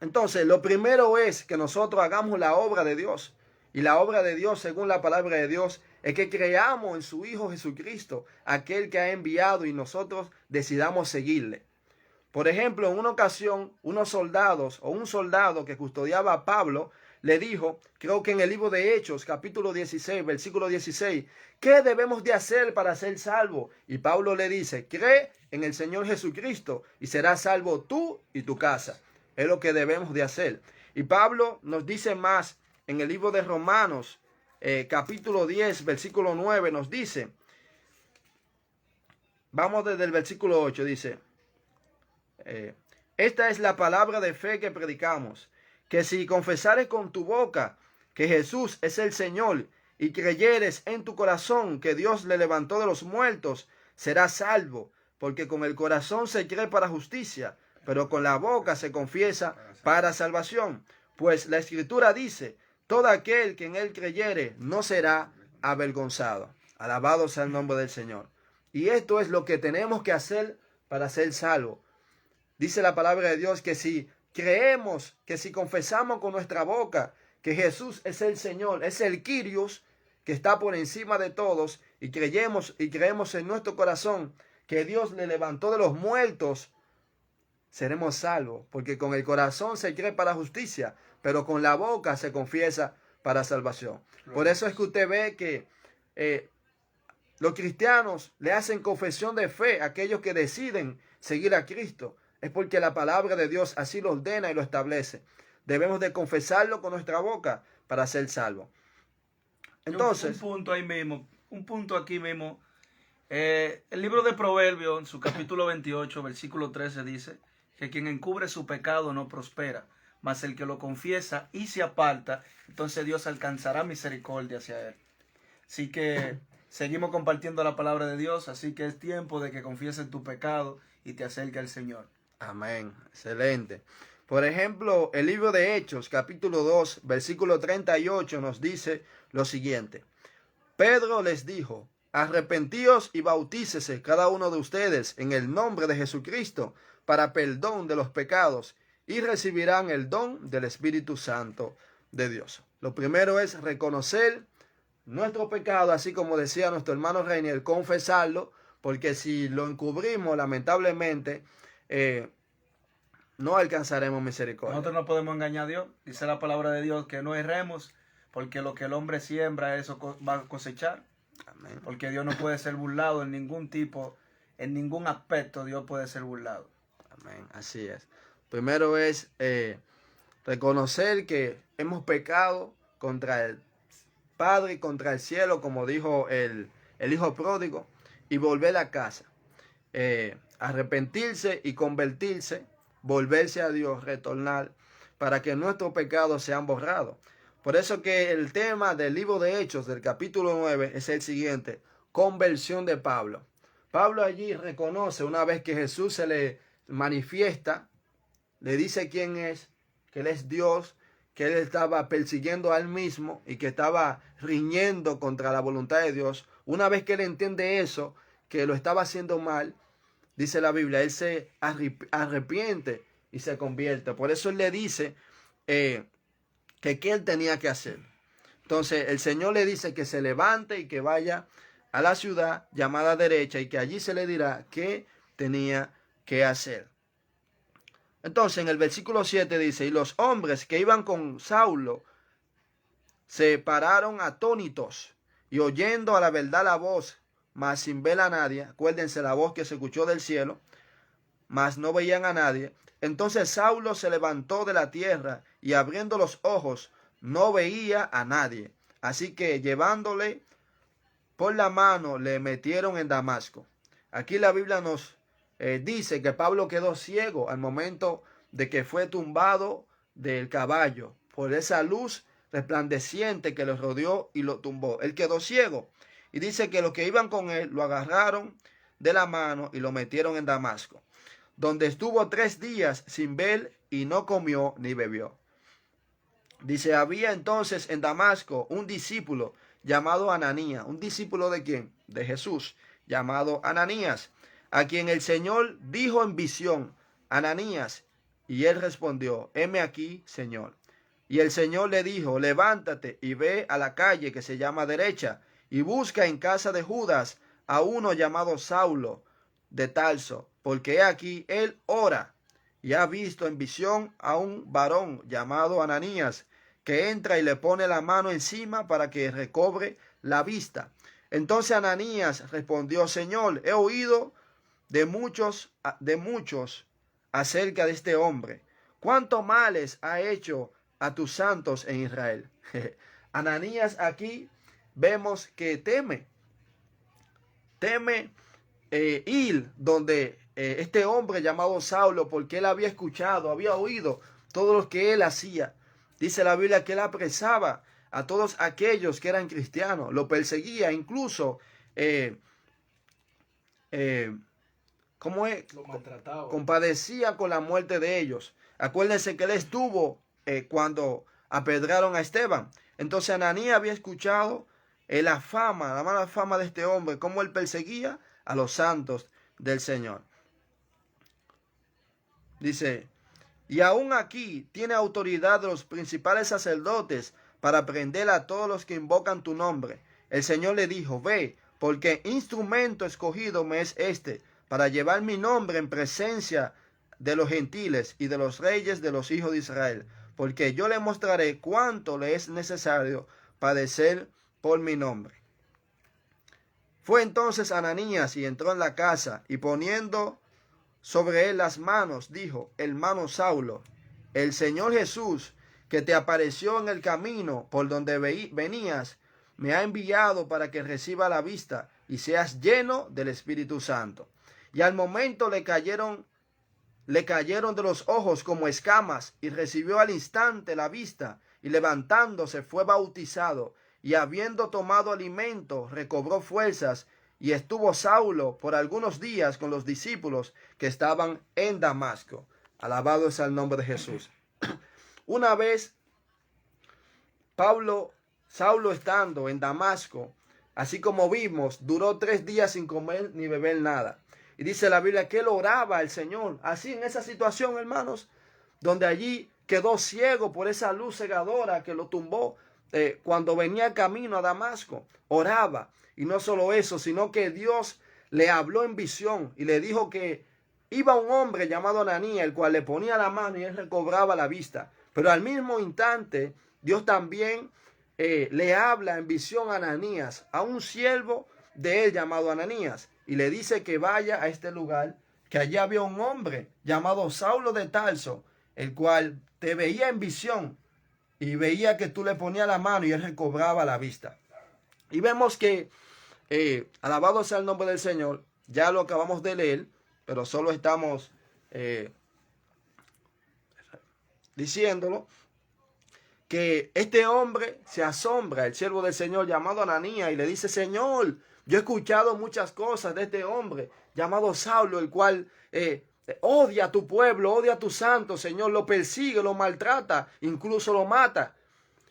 Entonces, lo primero es que nosotros hagamos la obra de Dios. Y la obra de Dios, según la palabra de Dios, es que creamos en su Hijo Jesucristo, aquel que ha enviado, y nosotros decidamos seguirle. Por ejemplo, en una ocasión, un soldado que custodiaba a Pablo, le dijo, creo que en el libro de Hechos, capítulo 16, versículo 16, ¿qué debemos de hacer para ser salvos? Y Pablo le dice: cree en el Señor Jesucristo y serás salvo tú y tu casa. Es lo que debemos de hacer. Y Pablo nos dice más en el libro de Romanos, capítulo 10, versículo 9, nos dice, vamos desde el versículo 8, dice, esta es la palabra de fe que predicamos, que si confesares con tu boca que Jesús es el Señor y creyeres en tu corazón que Dios le levantó de los muertos, serás salvo, porque con el corazón se cree para justicia, pero con la boca se confiesa para salvación. Pues la Escritura dice: todo aquel que en él creyere no será avergonzado. Alabado sea el nombre del Señor. Y esto es lo que tenemos que hacer para ser salvos. Dice la palabra de Dios que si creemos, que si confesamos con nuestra boca que Jesús es el Señor, es el Kyrios que está por encima de todos, y creemos en nuestro corazón que Dios le levantó de los muertos, seremos salvos, porque con el corazón se cree para justicia, pero con la boca se confiesa para salvación. Por eso es que usted ve que los cristianos le hacen confesión de fe a aquellos que deciden seguir a Cristo. Es porque la palabra de Dios así lo ordena y lo establece. Debemos de confesarlo con nuestra boca para ser salvos. Entonces, un punto aquí mismo. El libro de Proverbios, en su capítulo 28, versículo 13, dice que quien encubre su pecado no prospera, mas el que lo confiesa y se aparta, entonces Dios alcanzará misericordia hacia él. Así que seguimos compartiendo la palabra de Dios, así que es tiempo de que confieses tu pecado y te acerques al Señor. amén, excelente. Por ejemplo, el libro de Hechos, capítulo 2, versículo 38, nos dice lo siguiente. Pedro les dijo: arrepentíos y bautícese cada uno de ustedes en el nombre de Jesucristo para perdón de los pecados, y recibirán el don del Espíritu Santo de Dios. Lo primero es reconocer nuestro pecado, así como decía nuestro hermano Reinier, confesarlo, porque si lo encubrimos, lamentablemente, no alcanzaremos misericordia. Nosotros no podemos engañar a Dios. Dice la palabra de Dios que no erremos, porque lo que el hombre siembra, eso va a cosechar. Amén. Porque Dios no puede ser burlado en ningún tipo, en ningún aspecto Dios puede ser burlado. Amén, así es. Primero es reconocer que hemos pecado contra el Padre y contra el cielo, como dijo el hijo pródigo, y volver a casa. Arrepentirse y convertirse, volverse a Dios, retornar, para que nuestros pecados sean borrados. Por eso que el tema del libro de Hechos, del capítulo 9, es el siguiente: conversión de Pablo. Pablo allí reconoce, una vez que Jesús se le manifiesta, le dice quién es, que Él es Dios, que Él estaba persiguiendo a Él mismo y que estaba riñendo contra la voluntad de Dios. Una vez que Él entiende eso, que lo estaba haciendo mal, dice la Biblia, Él se arrepiente y se convierte. Por eso Él le dice que qué Él tenía que hacer. Entonces el Señor le dice que se levante y que vaya a la ciudad llamada derecha, y que allí se le dirá qué tenía que hacer. Entonces en el versículo 7 dice: y los hombres que iban con Saulo se pararon atónitos, y oyendo a la verdad la voz, mas sin ver a nadie. Acuérdense la voz que se escuchó del cielo, mas no veían a nadie. Entonces Saulo se levantó de la tierra, y abriendo los ojos no veía a nadie. Así que llevándole por la mano le metieron en Damasco. Aquí la Biblia nos dice que Pablo quedó ciego al momento de que fue tumbado del caballo por esa luz resplandeciente que lo rodeó y lo tumbó. Él quedó ciego, y dice que los que iban con él lo agarraron de la mano y lo metieron en Damasco, donde estuvo 3 días sin ver y no comió ni bebió. Dice: había entonces en Damasco un discípulo llamado Ananías. ¿Un discípulo de quién? De Jesús, llamado Ananías, a quien el Señor dijo en visión: Ananías. Y él respondió: heme aquí, Señor. Y el Señor le dijo: levántate y ve a la calle que se llama Derecha, y busca en casa de Judas a uno llamado Saulo de Tarso, porque he aquí él ora, y ha visto en visión a un varón llamado Ananías, que entra y le pone la mano encima para que recobre la vista. Entonces Ananías respondió: Señor, he oído de muchos acerca de este hombre. ¿Cuántos males ha hecho a tus santos en Israel? Ananías aquí vemos que teme ir donde este hombre llamado Saulo, porque él había escuchado, había oído todo lo que él hacía. Dice la Biblia que él apresaba a todos aquellos que eran cristianos, lo perseguía, incluso ¿cómo es? Lo maltrataba. Compadecía con la muerte de ellos. Acuérdense que él estuvo cuando apedrearon a Esteban. Entonces Ananías había escuchado la mala fama de este hombre, cómo él perseguía a los santos del Señor. Dice: Y aún aquí tiene autoridad de los principales sacerdotes para prender a todos los que invocan tu nombre. El Señor le dijo, ve, porque instrumento escogido me es este, para llevar mi nombre en presencia de los gentiles y de los reyes de los hijos de Israel, porque yo le mostraré cuánto le es necesario padecer por mi nombre. Fue entonces Ananías y entró en la casa, y poniendo sobre él las manos, dijo, hermano Saulo, el Señor Jesús, que te apareció en el camino por donde venías, me ha enviado para que reciba la vista y seas lleno del Espíritu Santo. Y al momento le cayeron de los ojos como escamas, y recibió al instante la vista, y levantándose fue bautizado, y habiendo tomado alimento, recobró fuerzas, y estuvo Saulo por algunos días con los discípulos que estaban en Damasco. Alabado sea el nombre de Jesús. Una vez Saulo estando en Damasco, así como vimos, duró 3 días sin comer ni beber nada. Y dice la Biblia que él oraba al Señor. Así en esa situación, hermanos, donde allí quedó ciego por esa luz cegadora que lo tumbó cuando venía camino a Damasco. Oraba. Y no solo eso, sino que Dios le habló en visión y le dijo que iba un hombre llamado Ananías, el cual le ponía la mano y él recobraba la vista. Pero al mismo instante, Dios también le habla en visión a Ananías, a un siervo de él llamado Ananías, y le dice que vaya a este lugar, que allí había un hombre llamado Saulo de Tarso, el cual te veía en visión y veía que tú le ponías la mano y él recobraba la vista. Y vemos que, alabado sea el nombre del Señor, ya lo acabamos de leer, pero solo estamos diciéndolo, que este hombre se asombra, el siervo del Señor llamado Ananías, y le dice, Señor, yo he escuchado muchas cosas de este hombre llamado Saulo, el cual odia a tu pueblo, odia a tu santo, Señor, lo persigue, lo maltrata, incluso lo mata.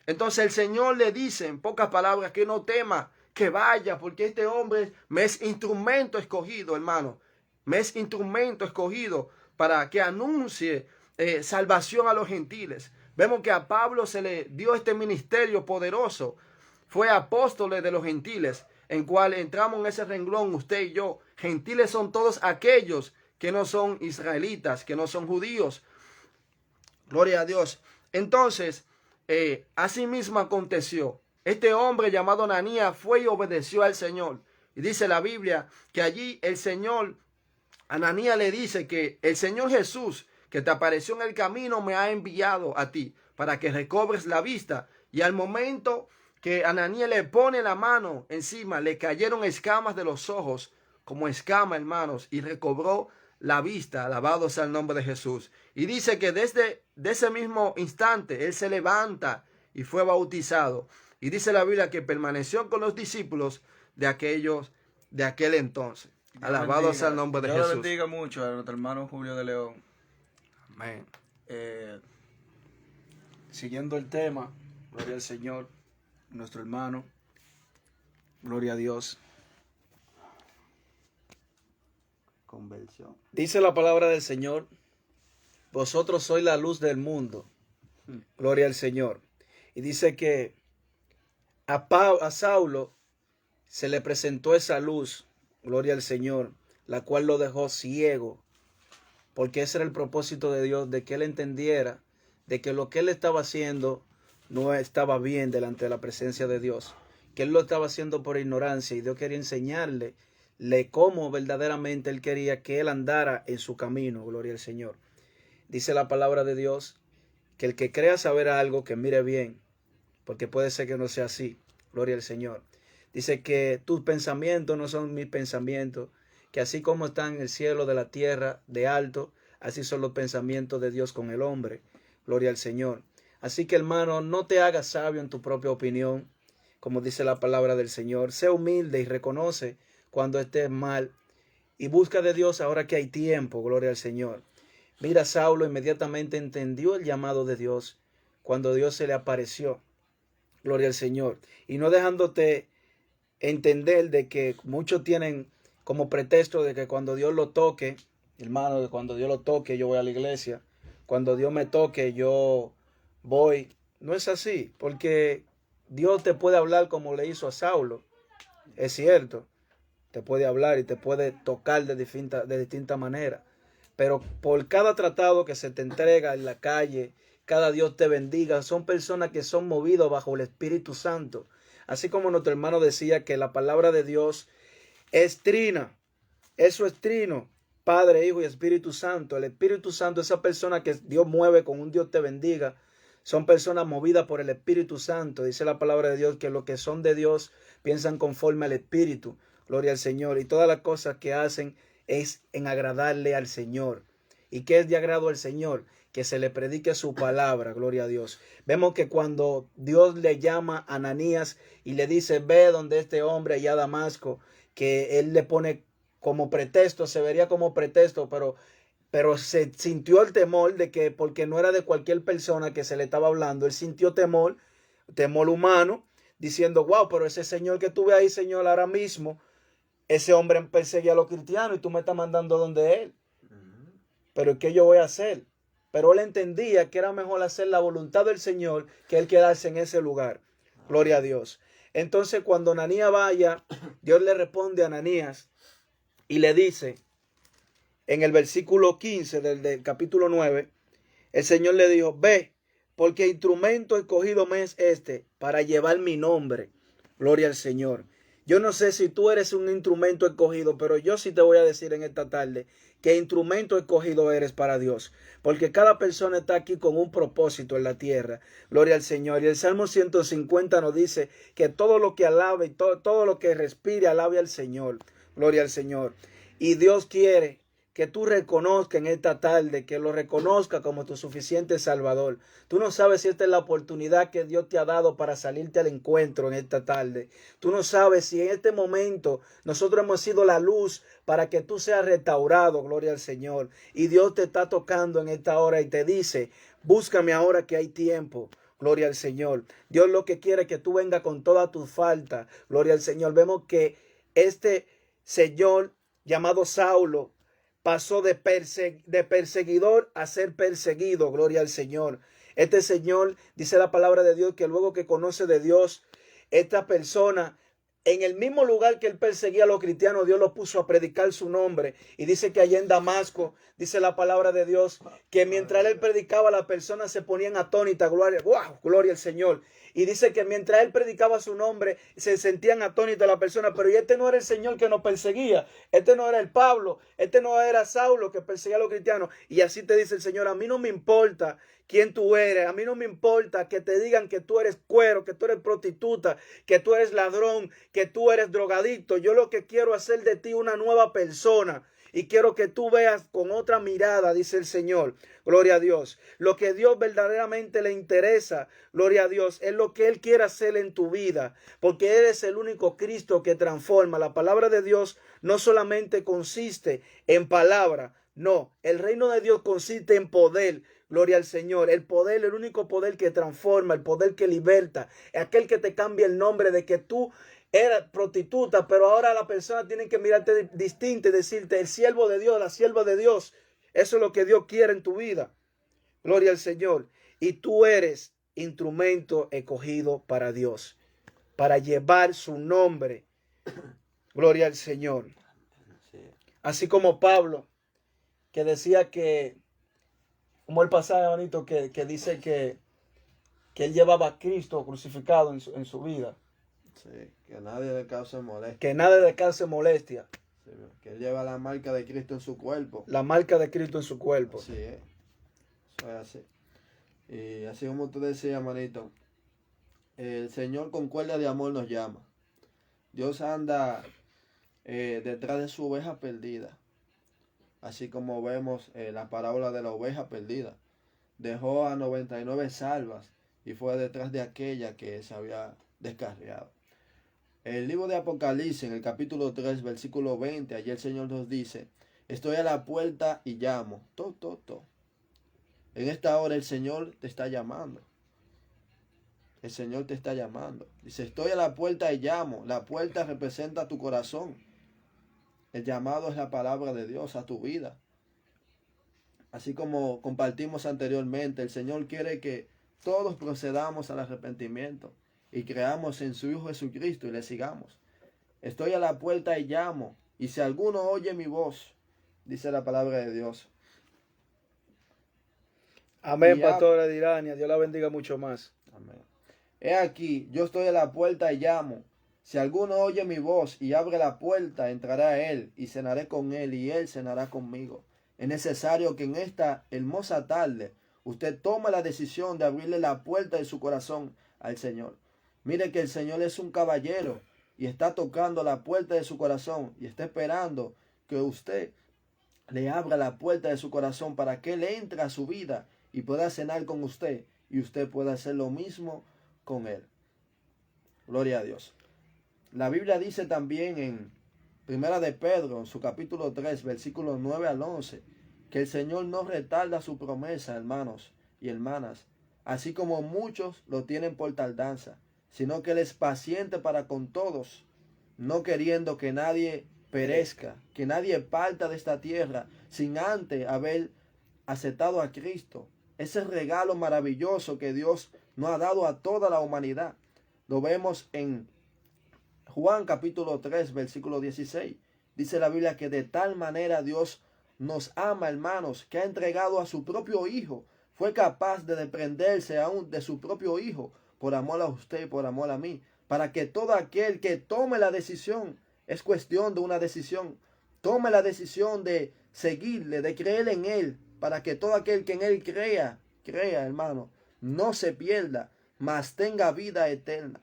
Entonces el Señor le dice en pocas palabras que no tema, que vaya, porque este hombre me es instrumento escogido, hermano. Me es instrumento escogido para que anuncie salvación a los gentiles. Vemos que a Pablo se le dio este ministerio poderoso. Fue apóstol de los gentiles, en cual entramos en ese renglón usted y yo. Gentiles son todos aquellos que no son israelitas, que no son judíos. Gloria a Dios. Entonces, así mismo aconteció. Este hombre llamado Ananías fue y obedeció al Señor. Y dice la Biblia que allí el Señor, Ananías le dice que el Señor Jesús, que te apareció en el camino, me ha enviado a ti para que recobres la vista. Y al momento que Ananías le pone la mano encima, le cayeron escamas de los ojos, como escama, hermanos, y recobró la vista. Alabado sea el nombre de Jesús. Y dice que desde ese mismo instante él se levanta y fue bautizado. Y dice la Biblia que permaneció con los discípulos de aquel entonces. Alabado sea el nombre de Jesús. Dios bendiga mucho a nuestro hermano Julio de León. Amén. Siguiendo el tema, gloria al Señor, nuestro hermano, gloria a Dios. Conversión. Dice la palabra del Señor, vosotros sois la luz del mundo, gloria al Señor. Y dice que a Saulo se le presentó esa luz, gloria al Señor, la cual lo dejó ciego, porque ese era el propósito de Dios, de que él entendiera de que lo que él estaba haciendo no estaba bien delante de la presencia de Dios, que él lo estaba haciendo por ignorancia, y Dios quería enseñarle cómo verdaderamente él quería que él andara en su camino, gloria al Señor. Dice la palabra de Dios que el que crea saber algo, que mire bien, porque puede ser que no sea así, gloria al Señor. Dice que tus pensamientos no son mis pensamientos, que así como están en el cielo de la tierra de alto, así son los pensamientos de Dios con el hombre, gloria al Señor. Así que, hermano, no te hagas sabio en tu propia opinión, como dice la palabra del Señor. Sé humilde y reconoce cuando estés mal, y busca de Dios ahora que hay tiempo, gloria al Señor. Mira, Saulo inmediatamente entendió el llamado de Dios cuando Dios se le apareció, gloria al Señor, y no dejándote entender de que muchos tienen como pretexto de que cuando Dios lo toque, hermano, de cuando Dios lo toque yo voy a la iglesia, cuando Dios me toque, yo voy. No es así, porque Dios te puede hablar como le hizo a Saulo. Es cierto, te puede hablar y te puede tocar de distinta manera. Pero por cada tratado que se te entrega en la calle, cada Dios te bendiga, son personas que son movidos bajo el Espíritu Santo. Así como nuestro hermano decía que la palabra de Dios es trina, eso es trino, Padre, Hijo y Espíritu Santo. El Espíritu Santo, esa persona que Dios mueve con un Dios te bendiga, son personas movidas por el Espíritu Santo. Dice la palabra de Dios que los que son de Dios piensan conforme al Espíritu. Gloria al Señor. Y todas las cosas que hacen es en agradarle al Señor. ¿Y qué es de agrado al Señor? Que se le predique su palabra, gloria a Dios. Vemos que cuando Dios le llama a Ananías y le dice, ve donde este hombre allá a Damasco, que él le pone como pretexto, se vería como pretexto, pero se sintió el temor de que, porque no era de cualquier persona que se le estaba hablando, él sintió temor humano, diciendo, wow, pero ese señor que tuve ahí, Señor, ahora mismo, ese hombre perseguía a los cristianos y tú me estás mandando donde él. Pero ¿qué yo voy a hacer? Pero él entendía que era mejor hacer la voluntad del Señor que él quedarse en ese lugar. Gloria a Dios. Entonces cuando Ananías vaya, Dios le responde a Ananías y le dice, en el versículo 15 del capítulo 9, el Señor le dijo, ve, porque instrumento escogido me es este para llevar mi nombre. Gloria al Señor. Yo no sé si tú eres un instrumento escogido, pero yo sí te voy a decir en esta tarde que instrumento escogido eres para Dios. Porque cada persona está aquí con un propósito en la tierra. Gloria al Señor. Y el Salmo 150 nos dice que todo lo que alabe y todo lo que respire alabe al Señor. Gloria al Señor. Y Dios quiere que tú reconozcas en esta tarde, que lo reconozca como tu suficiente Salvador. Tú no sabes si esta es la oportunidad que Dios te ha dado para salirte al encuentro en esta tarde. Tú no sabes si en este momento nosotros hemos sido la luz para que tú seas restaurado, gloria al Señor. Y Dios te está tocando en esta hora y te dice, búscame ahora que hay tiempo. Gloria al Señor. Dios lo que quiere es que tú vengas con toda tu falta. Gloria al Señor. Vemos que este señor llamado Saulo pasó de perseguidor a ser perseguido, gloria al Señor. Este señor, dice la palabra de Dios, que luego que conoce de Dios, esta persona, en el mismo lugar que él perseguía a los cristianos, Dios lo puso a predicar su nombre. Y dice que allá en Damasco, dice la palabra de Dios, que mientras él predicaba, las personas se ponían atónitas, gloria al Señor. Y dice que mientras él predicaba su nombre, se sentían atónitas las personas. Pero y este no era el Señor que nos perseguía. Este no era el Pablo. Este no era Saulo que perseguía a los cristianos. Y así te dice el Señor, a mí no me importa quién tú eres. A mí no me importa que te digan que tú eres cuero, que tú eres prostituta, que tú eres ladrón, que tú eres drogadicto. Yo lo que quiero es hacer de ti una nueva persona. Y quiero que tú veas con otra mirada, dice el Señor. Gloria a Dios. Lo que Dios verdaderamente le interesa, gloria a Dios, es lo que Él quiere hacer en tu vida. Porque Él es el único Cristo que transforma. La palabra de Dios no solamente consiste en palabra. No, el reino de Dios consiste en poder. Gloria al Señor. El poder, el único poder que transforma, el poder que liberta. Aquel que te cambia el nombre de que tú era prostituta, pero ahora la persona tiene que mirarte distinto y decirte el siervo de Dios, la sierva de Dios. Eso es lo que Dios quiere en tu vida. Gloria al Señor. Y tú eres instrumento escogido para Dios, para llevar su nombre. Gloria al Señor. Así como Pablo, que decía que, como el pasaje bonito que dice que él llevaba a Cristo crucificado en su vida. Sí, que nadie le cause molestia. Que nadie le cause molestia. Sí, que él lleva la marca de Cristo en su cuerpo. La marca de Cristo en su cuerpo. Así es. Eso es así. Y así como tú decías, manito, el Señor con cuerda de amor nos llama. Dios anda detrás de su oveja perdida. Así como vemos la parábola de la oveja perdida. Dejó a 99 salvas y fue detrás de aquella que se había descarriado. El libro de Apocalipsis, en el capítulo 3, versículo 20, allí el Señor nos dice, estoy a la puerta y llamo. En esta hora el Señor te está llamando. El Señor te está llamando. Dice, estoy a la puerta y llamo. La puerta representa tu corazón. El llamado es la palabra de Dios a tu vida. así como compartimos anteriormente, el Señor quiere que todos procedamos al arrepentimiento y creamos en su Hijo Jesucristo y le sigamos. Estoy a la puerta y llamo, y si alguno oye mi voz, dice la palabra de Dios. Amén, Y pastora Dirania. Dios la bendiga mucho más. Amén. He aquí, yo estoy a la puerta y llamo. Si alguno oye mi voz y abre la puerta, entraré a él y cenaré con él y él cenará conmigo. Es necesario que en esta hermosa tarde usted tome la decisión de abrirle la puerta de su corazón al Señor. Mire que el Señor es un caballero y está tocando la puerta de su corazón y está esperando que usted le abra la puerta de su corazón para que él entre a su vida y pueda cenar con usted y usted pueda hacer lo mismo con él. Gloria a Dios. La Biblia dice también en Primera de Pedro, en su capítulo 3, versículos 9 al 11, que el Señor no retarda su promesa, hermanos y hermanas, así como muchos lo tienen por tardanza, sino que Él es paciente para con todos, no queriendo que nadie perezca, que nadie parta de esta tierra sin antes haber aceptado a Cristo. Ese regalo maravilloso que Dios nos ha dado a toda la humanidad. Lo vemos en Juan capítulo 3, versículo 16. Dice la Biblia que de tal manera Dios nos ama, hermanos, que ha entregado a su propio Hijo. Fue capaz de desprenderse aún de su propio Hijo por amor a usted y por amor a mí. Para que todo aquel que tome la decisión, es cuestión de una decisión, tome la decisión de seguirle, de creer en Él, para que todo aquel que en Él crea, hermano, no se pierda, mas tenga vida eterna.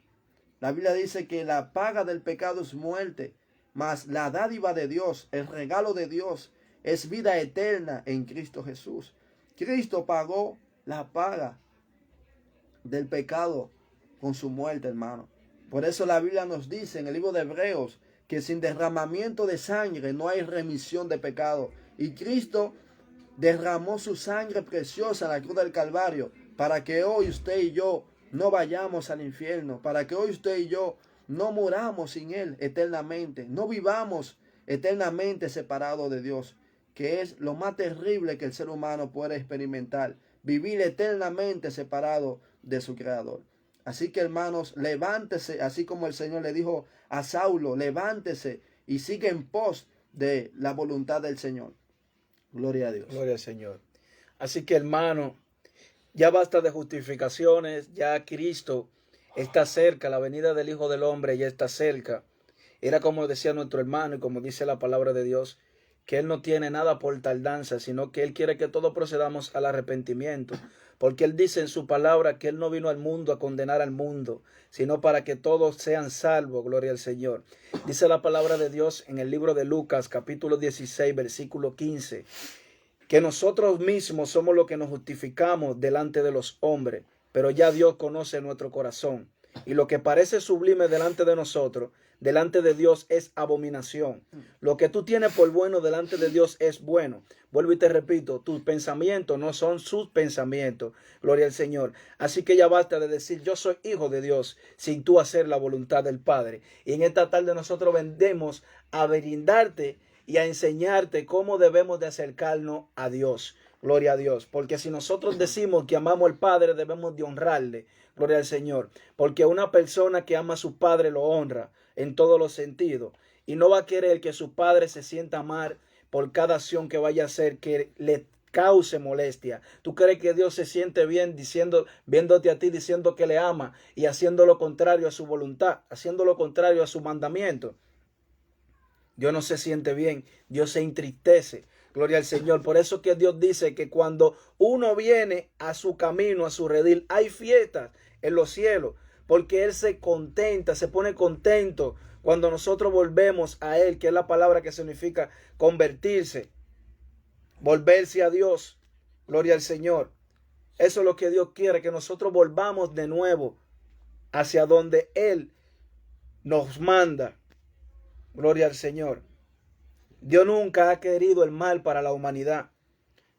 La Biblia dice que la paga del pecado es muerte, mas la dádiva de Dios, el regalo de Dios, es vida eterna en Cristo Jesús. Cristo pagó la paga del pecado con su muerte, hermano. Por eso la Biblia nos dice en el libro de Hebreos que sin derramamiento de sangre no hay remisión de pecado. Y Cristo derramó su sangre preciosa en la cruz del Calvario para que hoy usted y yo no vayamos al infierno, para que hoy usted y yo no muramos sin Él eternamente, no vivamos eternamente separados de Dios, que es lo más terrible que el ser humano puede experimentar, vivir eternamente separado de su Creador. Así que, hermanos, levántese, así como el Señor le dijo a Saulo, levántese y sigue en pos de la voluntad del Señor. Gloria a Dios. Gloria al Señor. Así que, hermano, ya basta de justificaciones, ya Cristo está cerca, la venida del Hijo del Hombre ya está cerca. Era como decía nuestro hermano y como dice la palabra de Dios, que Él no tiene nada por tardanza, sino que Él quiere que todos procedamos al arrepentimiento. Porque Él dice en su palabra que Él no vino al mundo a condenar al mundo, sino para que todos sean salvos, gloria al Señor. Dice la palabra de Dios en el libro de Lucas, capítulo 16, versículo 15, que nosotros mismos somos los que nos justificamos delante de los hombres, pero ya Dios conoce nuestro corazón. Y lo que parece sublime delante de nosotros, delante de Dios es abominación. Lo que tú tienes por bueno delante de Dios es bueno. Vuelvo y te repito, tus pensamientos no son sus pensamientos. Gloria al Señor. Así que ya basta de decir yo soy hijo de Dios sin tú hacer la voluntad del Padre. Y en esta tarde nosotros vendemos a brindarte y a enseñarte cómo debemos de acercarnos a Dios. Gloria a Dios. Porque si nosotros decimos que amamos al Padre, debemos de honrarle. Gloria al Señor. Porque una persona que ama a su Padre lo honra en todos los sentidos. Y no va a querer que su Padre se sienta mal por cada acción que vaya a hacer que le cause molestia. ¿Tú crees que Dios se siente bien viéndote a ti diciendo que le ama y haciendo lo contrario a su voluntad, haciendo lo contrario a su mandamiento? Dios no se siente bien, Dios se entristece. Gloria al Señor. Por eso que Dios dice que cuando uno viene a su camino, a su redil, hay fiestas en los cielos. Porque Él se contenta, se pone contento cuando nosotros volvemos a Él, que es la palabra que significa convertirse, volverse a Dios. Gloria al Señor. Eso es lo que Dios quiere, que nosotros volvamos de nuevo hacia donde Él nos manda. Gloria al Señor. Dios nunca ha querido el mal para la humanidad.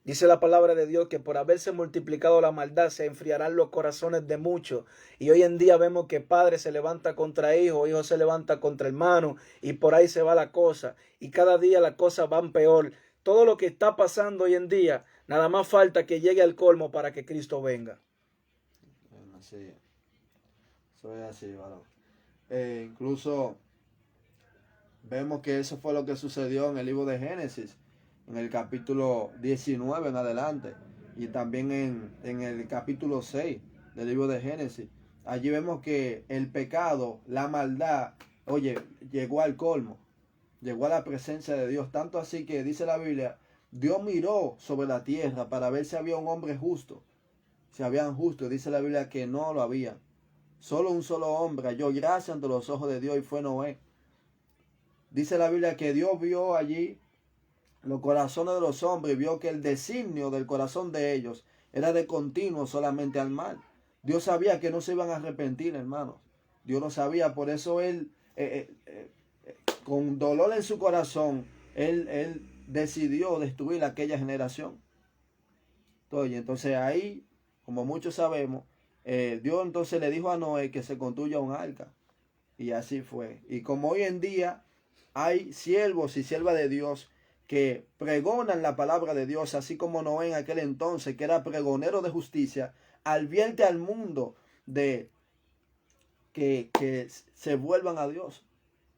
Dice la palabra de Dios que por haberse multiplicado la maldad se enfriarán los corazones de muchos. Y hoy en día vemos que padre se levanta contra hijo, hijo se levanta contra hermano y por ahí se va la cosa. Y cada día las cosas van peor. Todo lo que está pasando hoy en día Nada más falta que llegue al colmo para que Cristo venga. Así es. Eso es así, varón. Incluso vemos que eso fue lo que sucedió en el libro de Génesis, en el capítulo 19 en adelante, y también en el capítulo 6 del libro de Génesis. Allí vemos que el pecado, la maldad, oye, llegó al colmo, llegó a la presencia de Dios, tanto así que dice la Biblia, Dios miró sobre la tierra para ver si había un hombre justo, si habían justos. Dice la Biblia que no lo había. Solo un solo hombre halló gracia ante los ojos de Dios y fue Noé. Dice la Biblia que Dios vio allí los corazones de los hombres y vio que el designio del corazón de ellos era de continuo solamente al mal. Dios sabía que no se iban a arrepentir, hermanos. Dios lo sabía, por eso Él, con dolor en su corazón, Él decidió destruir aquella generación. Entonces ahí, como muchos sabemos, Dios entonces le dijo a Noé que se construya un arca. Y así fue. Y como hoy en día hay siervos y siervas de Dios que pregonan la palabra de Dios, así como Noé en aquel entonces, que era pregonero de justicia, advierte al mundo de que se vuelvan a Dios.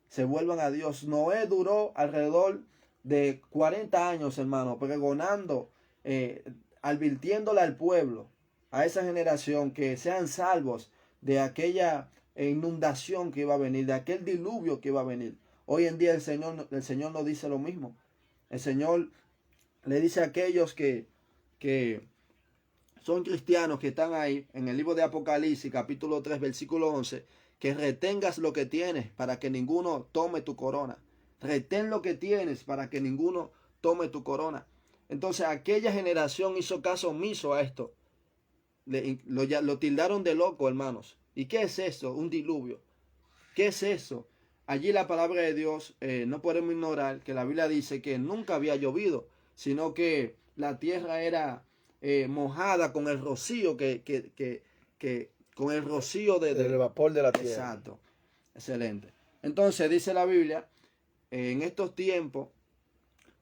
Se vuelvan a Dios. Noé duró alrededor de 40 años, hermano, pregonando, advirtiéndole al pueblo, a esa generación, que sean salvos de aquella inundación que iba a venir, de aquel diluvio que iba a venir. Hoy en día el Señor nos dice lo mismo. El Señor le dice a aquellos que son cristianos, que están ahí en el libro de Apocalipsis, capítulo 3, versículo 11, que retengas lo que tienes para que ninguno tome tu corona. Retén lo que tienes para que ninguno tome tu corona. Entonces aquella generación hizo caso omiso a esto. Lo tildaron de loco, hermanos. ¿Y qué es eso? Un diluvio. ¿Qué es eso? Allí la palabra de Dios, no podemos ignorar que la Biblia dice que nunca había llovido, sino que la tierra era mojada con el rocío con el rocío Del vapor de la tierra. Exacto. Excelente. Entonces dice la Biblia, en estos tiempos,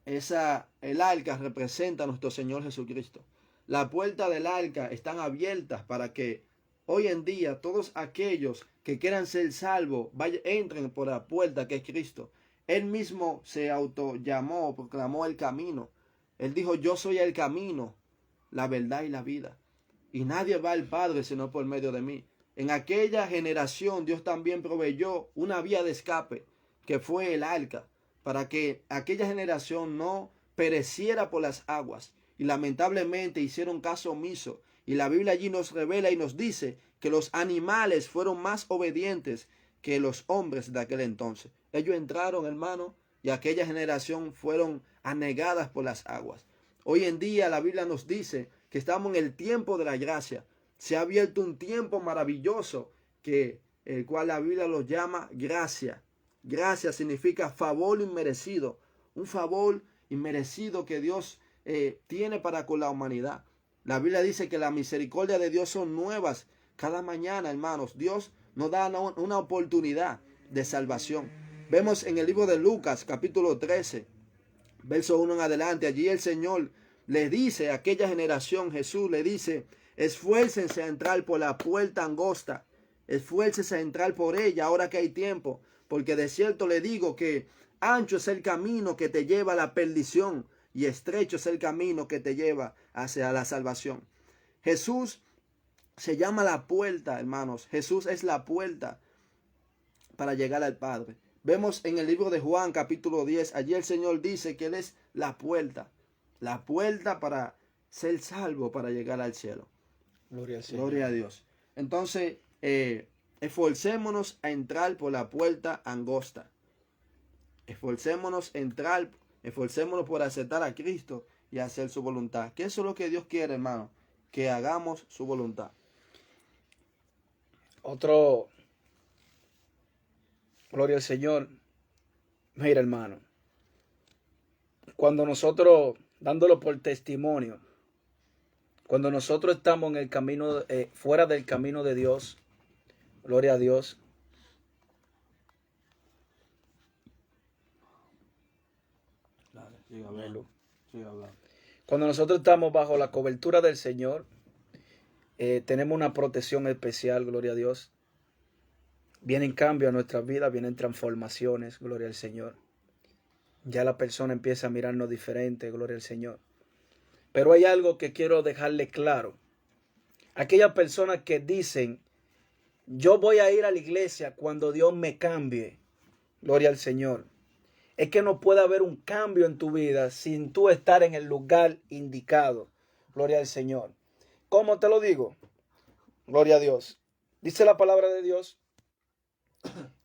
el arca representa a nuestro Señor Jesucristo. Las puertas del arca están abiertas para que hoy en día todos aquellos que quieran ser salvos entren por la puerta que es Cristo. Él mismo se autollamó, proclamó el camino. Él dijo, yo soy el camino, la verdad y la vida. Y nadie va al Padre sino por medio de mí. En aquella generación Dios también proveyó una vía de escape, que fue el arca, para que aquella generación no pereciera por las aguas. Y lamentablemente hicieron caso omiso. Y la Biblia allí nos revela y nos dice que los animales fueron más obedientes que los hombres de aquel entonces. Ellos entraron, hermano, y aquella generación fueron anegadas por las aguas. Hoy en día la Biblia nos dice que estamos en el tiempo de la gracia. Se ha abierto un tiempo maravilloso, el cual la Biblia lo llama gracia. Gracia significa favor inmerecido. Un favor inmerecido que Dios tiene para con la humanidad. La Biblia dice que la misericordia de Dios son nuevas cada mañana, hermanos. Dios nos da una oportunidad de salvación. Vemos en el libro de Lucas, capítulo 13, verso 1 en adelante. Allí el Señor le dice a aquella generación, Jesús le dice, esfuércense a entrar por la puerta angosta. Esfuércense a entrar por ella ahora que hay tiempo. Porque de cierto le digo que ancho es el camino que te lleva a la perdición y estrecho es el camino que te lleva hacia la salvación. Jesús se llama la puerta, hermanos. Jesús es la puerta para llegar al Padre. Vemos en el libro de Juan, capítulo 10, allí el Señor dice que Él es la puerta para ser salvo, para llegar al cielo. Gloria al Señor. Gloria a Dios. Entonces, esforcémonos a entrar por la puerta angosta. Esforcémonos por aceptar a Cristo y hacer su voluntad. Que eso es lo que Dios quiere, hermano, que hagamos su voluntad. Gloria al Señor. Mira, hermano, cuando nosotros, dándolo por testimonio, cuando nosotros estamos en el camino, fuera del camino de Dios, gloria a Dios, Dale, siga hablando. Cuando nosotros estamos bajo la cobertura del Señor, tenemos una protección especial, gloria a Dios. Vienen cambios a nuestras vidas, vienen transformaciones, gloria al Señor. Ya la persona empieza a mirarnos diferente, gloria al Señor. Pero hay algo que quiero dejarle claro. Aquellas personas que dicen, yo voy a ir a la iglesia cuando Dios me cambie, gloria al Señor. Es que no puede haber un cambio en tu vida sin tú estar en el lugar indicado, gloria al Señor. ¿Cómo te lo digo? Gloria a Dios. Dice la palabra de Dios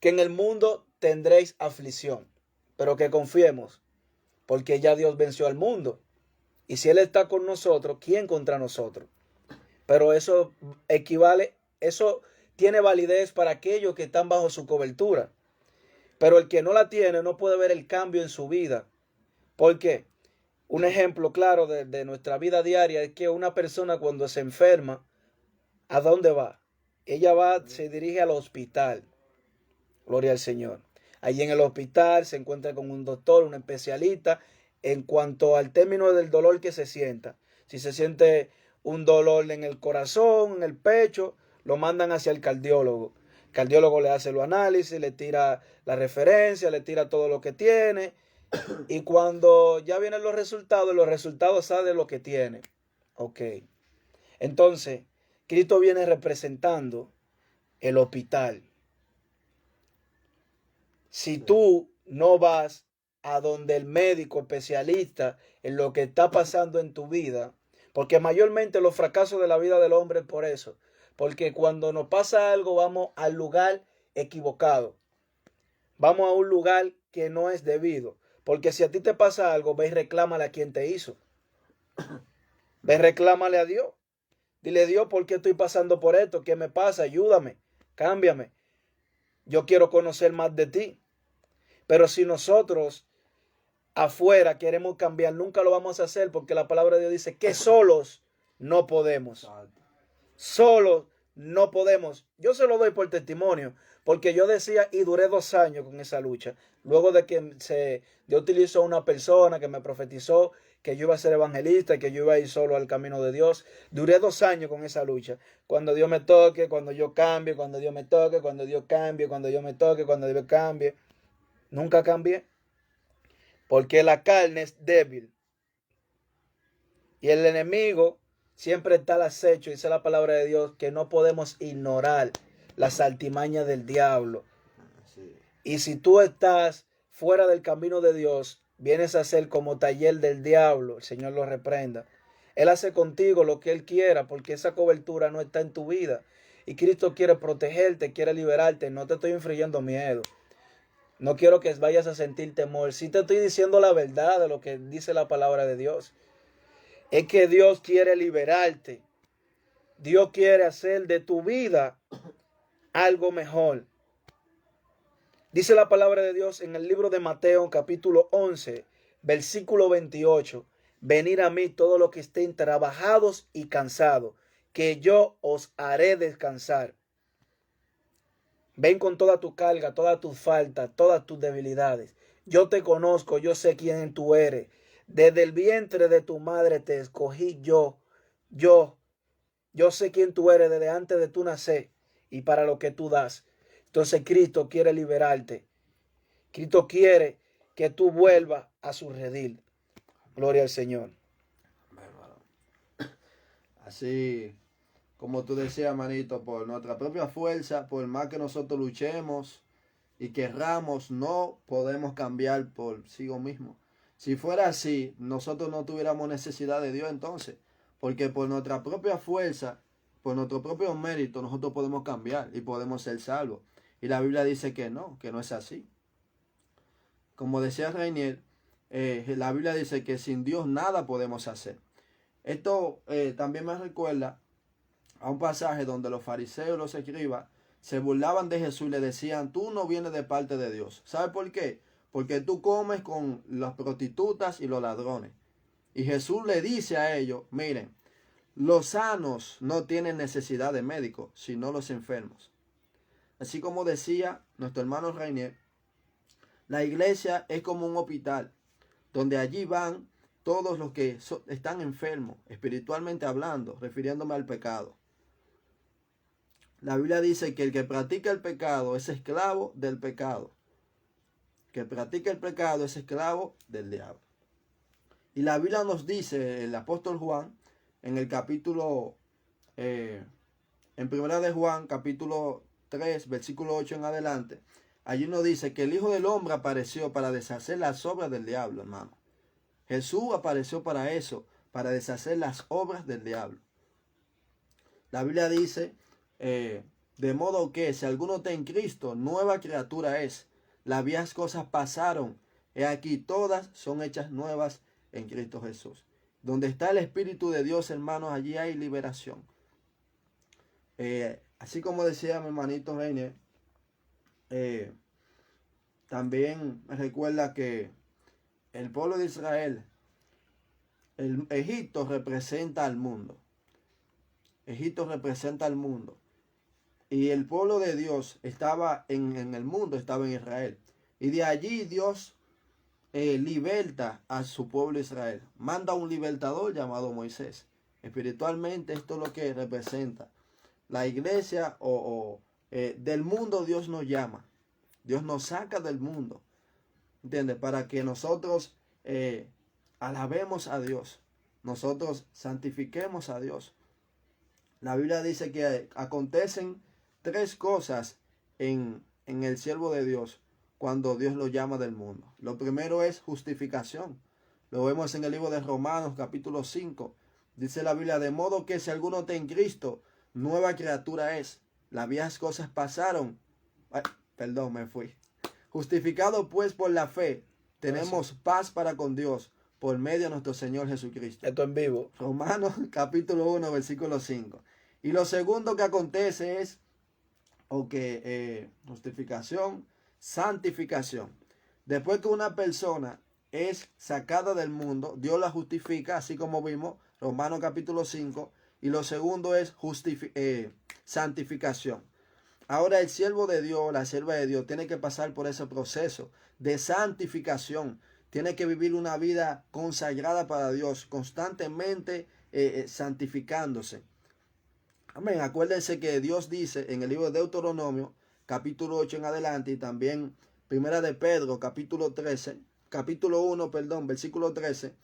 que en el mundo tendréis aflicción, pero que confiemos, porque ya Dios venció al mundo. Y si Él está con nosotros, ¿quién contra nosotros? Pero eso equivale, eso tiene validez para aquellos que están bajo su cobertura. Pero el que no la tiene no puede ver el cambio en su vida. ¿Por qué? Un ejemplo claro de nuestra vida diaria es que una persona cuando se enferma, ¿a dónde va? Ella se dirige al hospital. Gloria al Señor. Allí en el hospital se encuentra con un doctor, un especialista, en cuanto al término del dolor que se sienta. Si se siente un dolor en el corazón, en el pecho, lo mandan hacia el cardiólogo. El cardiólogo le hace los análisis, le tira la referencia, le tira todo lo que tiene. Y cuando ya vienen los resultados salen lo que tiene. Ok. Entonces, Cristo viene representando el hospital. Si tú no vas a donde el médico especialista en lo que está pasando en tu vida, porque mayormente los fracasos de la vida del hombre es por eso, porque cuando nos pasa algo vamos al lugar equivocado, vamos a un lugar que no es debido, porque si a ti te pasa algo, ve y reclámale a quien te hizo, ve y reclámale a Dios, dile: Dios, ¿por qué estoy pasando por esto? ¿Qué me pasa? Ayúdame, cámbiame, yo quiero conocer más de ti. Pero si nosotros afuera queremos cambiar, nunca lo vamos a hacer, porque la palabra de Dios dice que solos no podemos. Solos no podemos. Yo se lo doy por testimonio, porque yo decía y duré 2 años con esa lucha. Luego de que Dios utilizó una persona que me profetizó que yo iba a ser evangelista y que yo iba a ir solo al camino de Dios. Duré 2 años con esa lucha. Cuando Dios me toque, cuando yo cambie, cuando Dios me toque, cuando Dios cambie, cuando Dios me toque, cuando Dios cambie. Nunca cambié, porque la carne es débil y el enemigo siempre está al acecho. Dice la palabra de Dios que no podemos ignorar las artimañas del diablo. Sí. Y si tú estás fuera del camino de Dios, vienes a ser como taller del diablo. El Señor lo reprenda. Él hace contigo lo que Él quiera, porque esa cobertura no está en tu vida. Y Cristo quiere protegerte, quiere liberarte. No te estoy infringiendo miedo. No quiero que vayas a sentir temor. Si te estoy diciendo la verdad de lo que dice la palabra de Dios. Es que Dios quiere liberarte. Dios quiere hacer de tu vida algo mejor. Dice la palabra de Dios en el libro de Mateo, capítulo 11, versículo 28. Venid a mí todos los que estén trabajados y cansados, que yo os haré descansar. Ven con toda tu carga, todas tus faltas, todas tus debilidades. Yo te conozco, yo sé quién tú eres. Desde el vientre de tu madre te escogí yo. Yo sé quién tú eres desde antes de tu nacer y para lo que tú das. Entonces Cristo quiere liberarte. Cristo quiere que tú vuelvas a su redil. Gloria al Señor. Así como tú decías, manito, por nuestra propia fuerza, por más que nosotros luchemos y querramos, no podemos cambiar por sí mismo. Si fuera así, nosotros no tuviéramos necesidad de Dios entonces, porque por nuestra propia fuerza, por nuestro propio mérito, nosotros podemos cambiar y podemos ser salvos. Y la Biblia dice que no es así. Como decía Rainier, la Biblia dice que sin Dios nada podemos hacer. Esto también me recuerda a un pasaje donde los fariseos y los escribas se burlaban de Jesús y le decían: tú no vienes de parte de Dios. ¿Sabe por qué? Porque tú comes con las prostitutas y los ladrones. Y Jesús le dice a ellos: miren, los sanos no tienen necesidad de médicos, sino los enfermos. Así como decía nuestro hermano Rainier, la iglesia es como un hospital, donde allí van todos los que están enfermos, espiritualmente hablando, refiriéndome al pecado. La Biblia dice que el que practica el pecado es esclavo del pecado. El que practica el pecado es esclavo del diablo. Y la Biblia nos dice, el apóstol Juan, en el capítulo, en primera de Juan, capítulo 3, versículo 8 en adelante, allí nos dice que el Hijo del Hombre apareció para deshacer las obras del diablo, hermano. Jesús apareció para eso, para deshacer las obras del diablo. La Biblia dice, de modo que si alguno está en Cristo, nueva criatura es. Las viejas cosas pasaron, he aquí todas son hechas nuevas en Cristo Jesús. Donde está el Espíritu de Dios, hermanos, allí hay liberación. Así como decía mi hermanito Reiner, también me recuerda que el pueblo de Israel, el Egipto representa al mundo. Egipto representa al mundo. Y el pueblo de Dios estaba en el mundo, estaba en Israel. Y de allí Dios liberta a su pueblo Israel. Manda un libertador llamado Moisés. Espiritualmente esto es lo que representa. La iglesia del mundo Dios nos llama. Dios nos saca del mundo. ¿Entiendes? Para que nosotros alabemos a Dios. Nosotros santifiquemos a Dios. La Biblia dice que acontecen 3 cosas en el siervo de Dios cuando Dios lo llama del mundo. Lo primero es justificación. Lo vemos en el libro de Romanos capítulo 5. Dice la Biblia, de modo que si alguno está en Cristo, nueva criatura es. Las viejas cosas pasaron. Ay, perdón, me fui. Justificado pues por la fe, tenemos paz para con Dios por medio de nuestro Señor Jesucristo. Esto en vivo. Romanos capítulo 1, versículo 5. Y lo segundo que acontece es justificación, santificación. Después que una persona es sacada del mundo, Dios la justifica, así como vimos, Romanos capítulo 5. Y lo segundo es santificación. Ahora el siervo de Dios, la sierva de Dios, tiene que pasar por ese proceso de santificación. Tiene que vivir una vida consagrada para Dios, constantemente santificándose. Amén. Acuérdense que Dios dice en el libro de Deuteronomio, capítulo 8 en adelante, y también primera de Pedro, capítulo 1, versículo 13,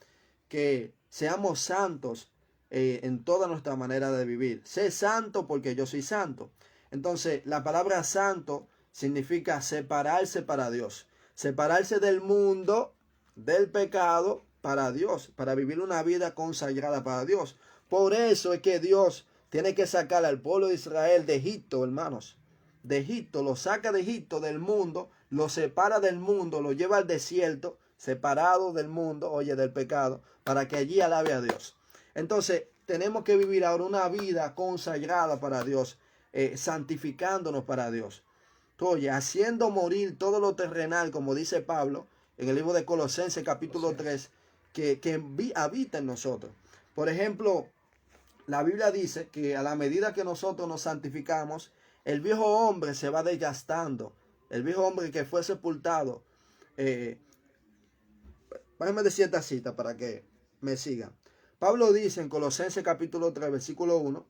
que seamos santos en toda nuestra manera de vivir. Sé santo porque yo soy santo. Entonces, la palabra santo significa separarse para Dios. Separarse del mundo, del pecado, para Dios. Para vivir una vida consagrada para Dios. Por eso es que Dios tiene que sacar al pueblo de Israel de Egipto, hermanos. De Egipto, lo saca de Egipto, del mundo, lo separa del mundo, lo lleva al desierto, separado del mundo, del pecado, para que allí alabe a Dios. Entonces, tenemos que vivir ahora una vida consagrada para Dios. Santificándonos para Dios. Haciendo morir todo lo terrenal, como dice Pablo en el libro de Colosenses capítulo 3, que habita en nosotros. Por ejemplo, la Biblia dice que a la medida que nosotros nos santificamos, el viejo hombre se va desgastando. El viejo hombre que fue sepultado. Déjenme decir esta cita para que me sigan. Pablo dice en Colosenses capítulo 3, versículo 1,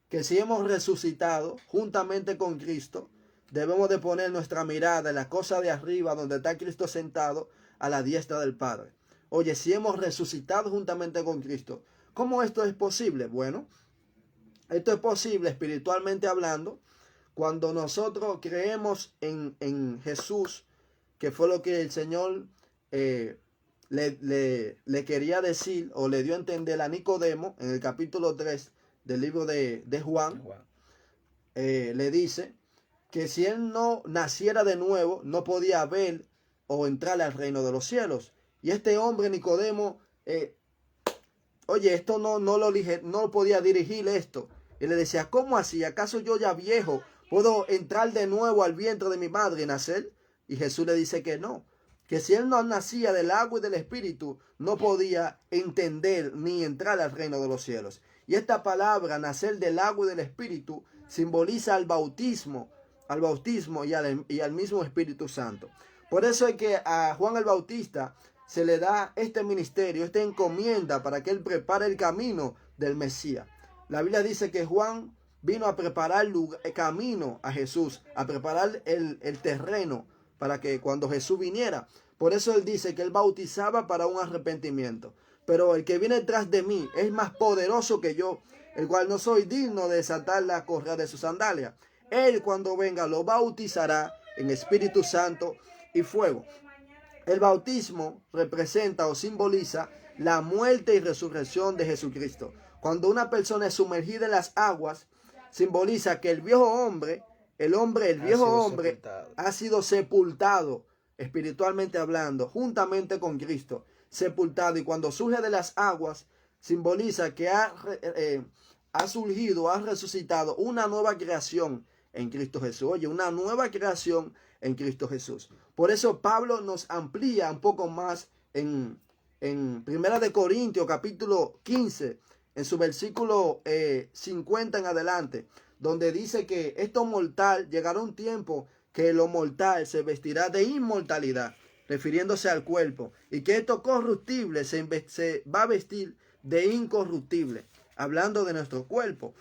que si hemos resucitado juntamente con Cristo, debemos de poner nuestra mirada en la cosa de arriba, donde está Cristo sentado a la diestra del Padre. Si hemos resucitado juntamente con Cristo, ¿cómo esto es posible? Bueno, esto es posible espiritualmente hablando, cuando nosotros creemos en Jesús, que fue lo que el Señor le quería decir, o le dio a entender a Nicodemo, en el capítulo 3, del libro de Juan, le dice que si él no naciera de nuevo, no podía ver o entrar al reino de los cielos. Y este hombre, Nicodemo, esto no podía dirigir esto. Y le decía, ¿cómo así? ¿Acaso yo ya viejo puedo entrar de nuevo al vientre de mi madre y nacer? Y Jesús le dice que no. Que si él no nacía del agua y del espíritu, no podía entender ni entrar al reino de los cielos. Y esta palabra, nacer del agua y del espíritu, simboliza al bautismo y al mismo Espíritu Santo. Por eso es que a Juan el Bautista se le da este ministerio, esta encomienda para que él prepare el camino del Mesías. La Biblia dice que Juan vino a preparar el camino a Jesús, a preparar el terreno para que cuando Jesús viniera. Por eso él dice que él bautizaba para un arrepentimiento. Pero el que viene tras de mí es más poderoso que yo, el cual no soy digno de desatar la correa de sus sandalias. Él cuando venga lo bautizará en Espíritu Santo y fuego. El bautismo representa o simboliza la muerte y resurrección de Jesucristo. Cuando una persona es sumergida en las aguas, simboliza que el viejo hombre, ha sido sepultado, espiritualmente hablando, juntamente con Cristo, sepultado. Y cuando surge de las aguas, simboliza que ha surgido, ha resucitado una nueva creación en Cristo Jesús. Oye, una nueva creación en Cristo Jesús. Por eso Pablo nos amplía un poco más en Primera de Corintios, capítulo 15, en su versículo 50 en adelante, donde dice que esto mortal, llegará un tiempo que lo mortal se vestirá de inmortalidad, refiriéndose al cuerpo, y que esto corruptible se va a vestir de incorruptible, hablando de nuestro cuerpo.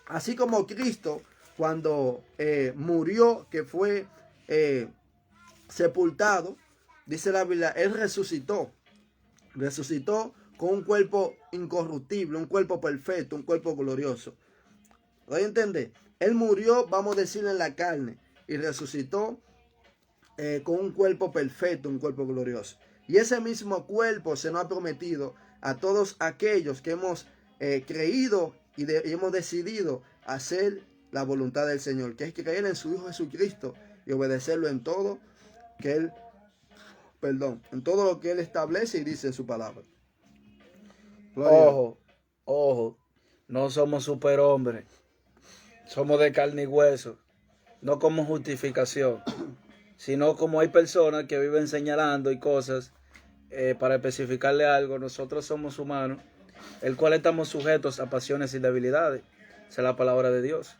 Así como Cristo, cuando murió, que fue sepultado, dice la Biblia, él resucitó con un cuerpo incorruptible, un cuerpo perfecto, un cuerpo glorioso. ¿Lo hay entender? Él murió, vamos a decir, en la carne, y resucitó con un cuerpo perfecto, un cuerpo glorioso. Y ese mismo cuerpo se nos ha prometido a todos aquellos que hemos creído y hemos decidido hacer la voluntad del Señor, que es creer en su Hijo Jesucristo y obedecerlo en todo en todo lo que Él establece y dice en su palabra. Gloria. Ojo, no somos superhombres, somos de carne y hueso, no como justificación, sino como hay personas que viven señalando y cosas para especificarle algo. Nosotros somos humanos, el cual estamos sujetos a pasiones y debilidades. Esa es la palabra de Dios.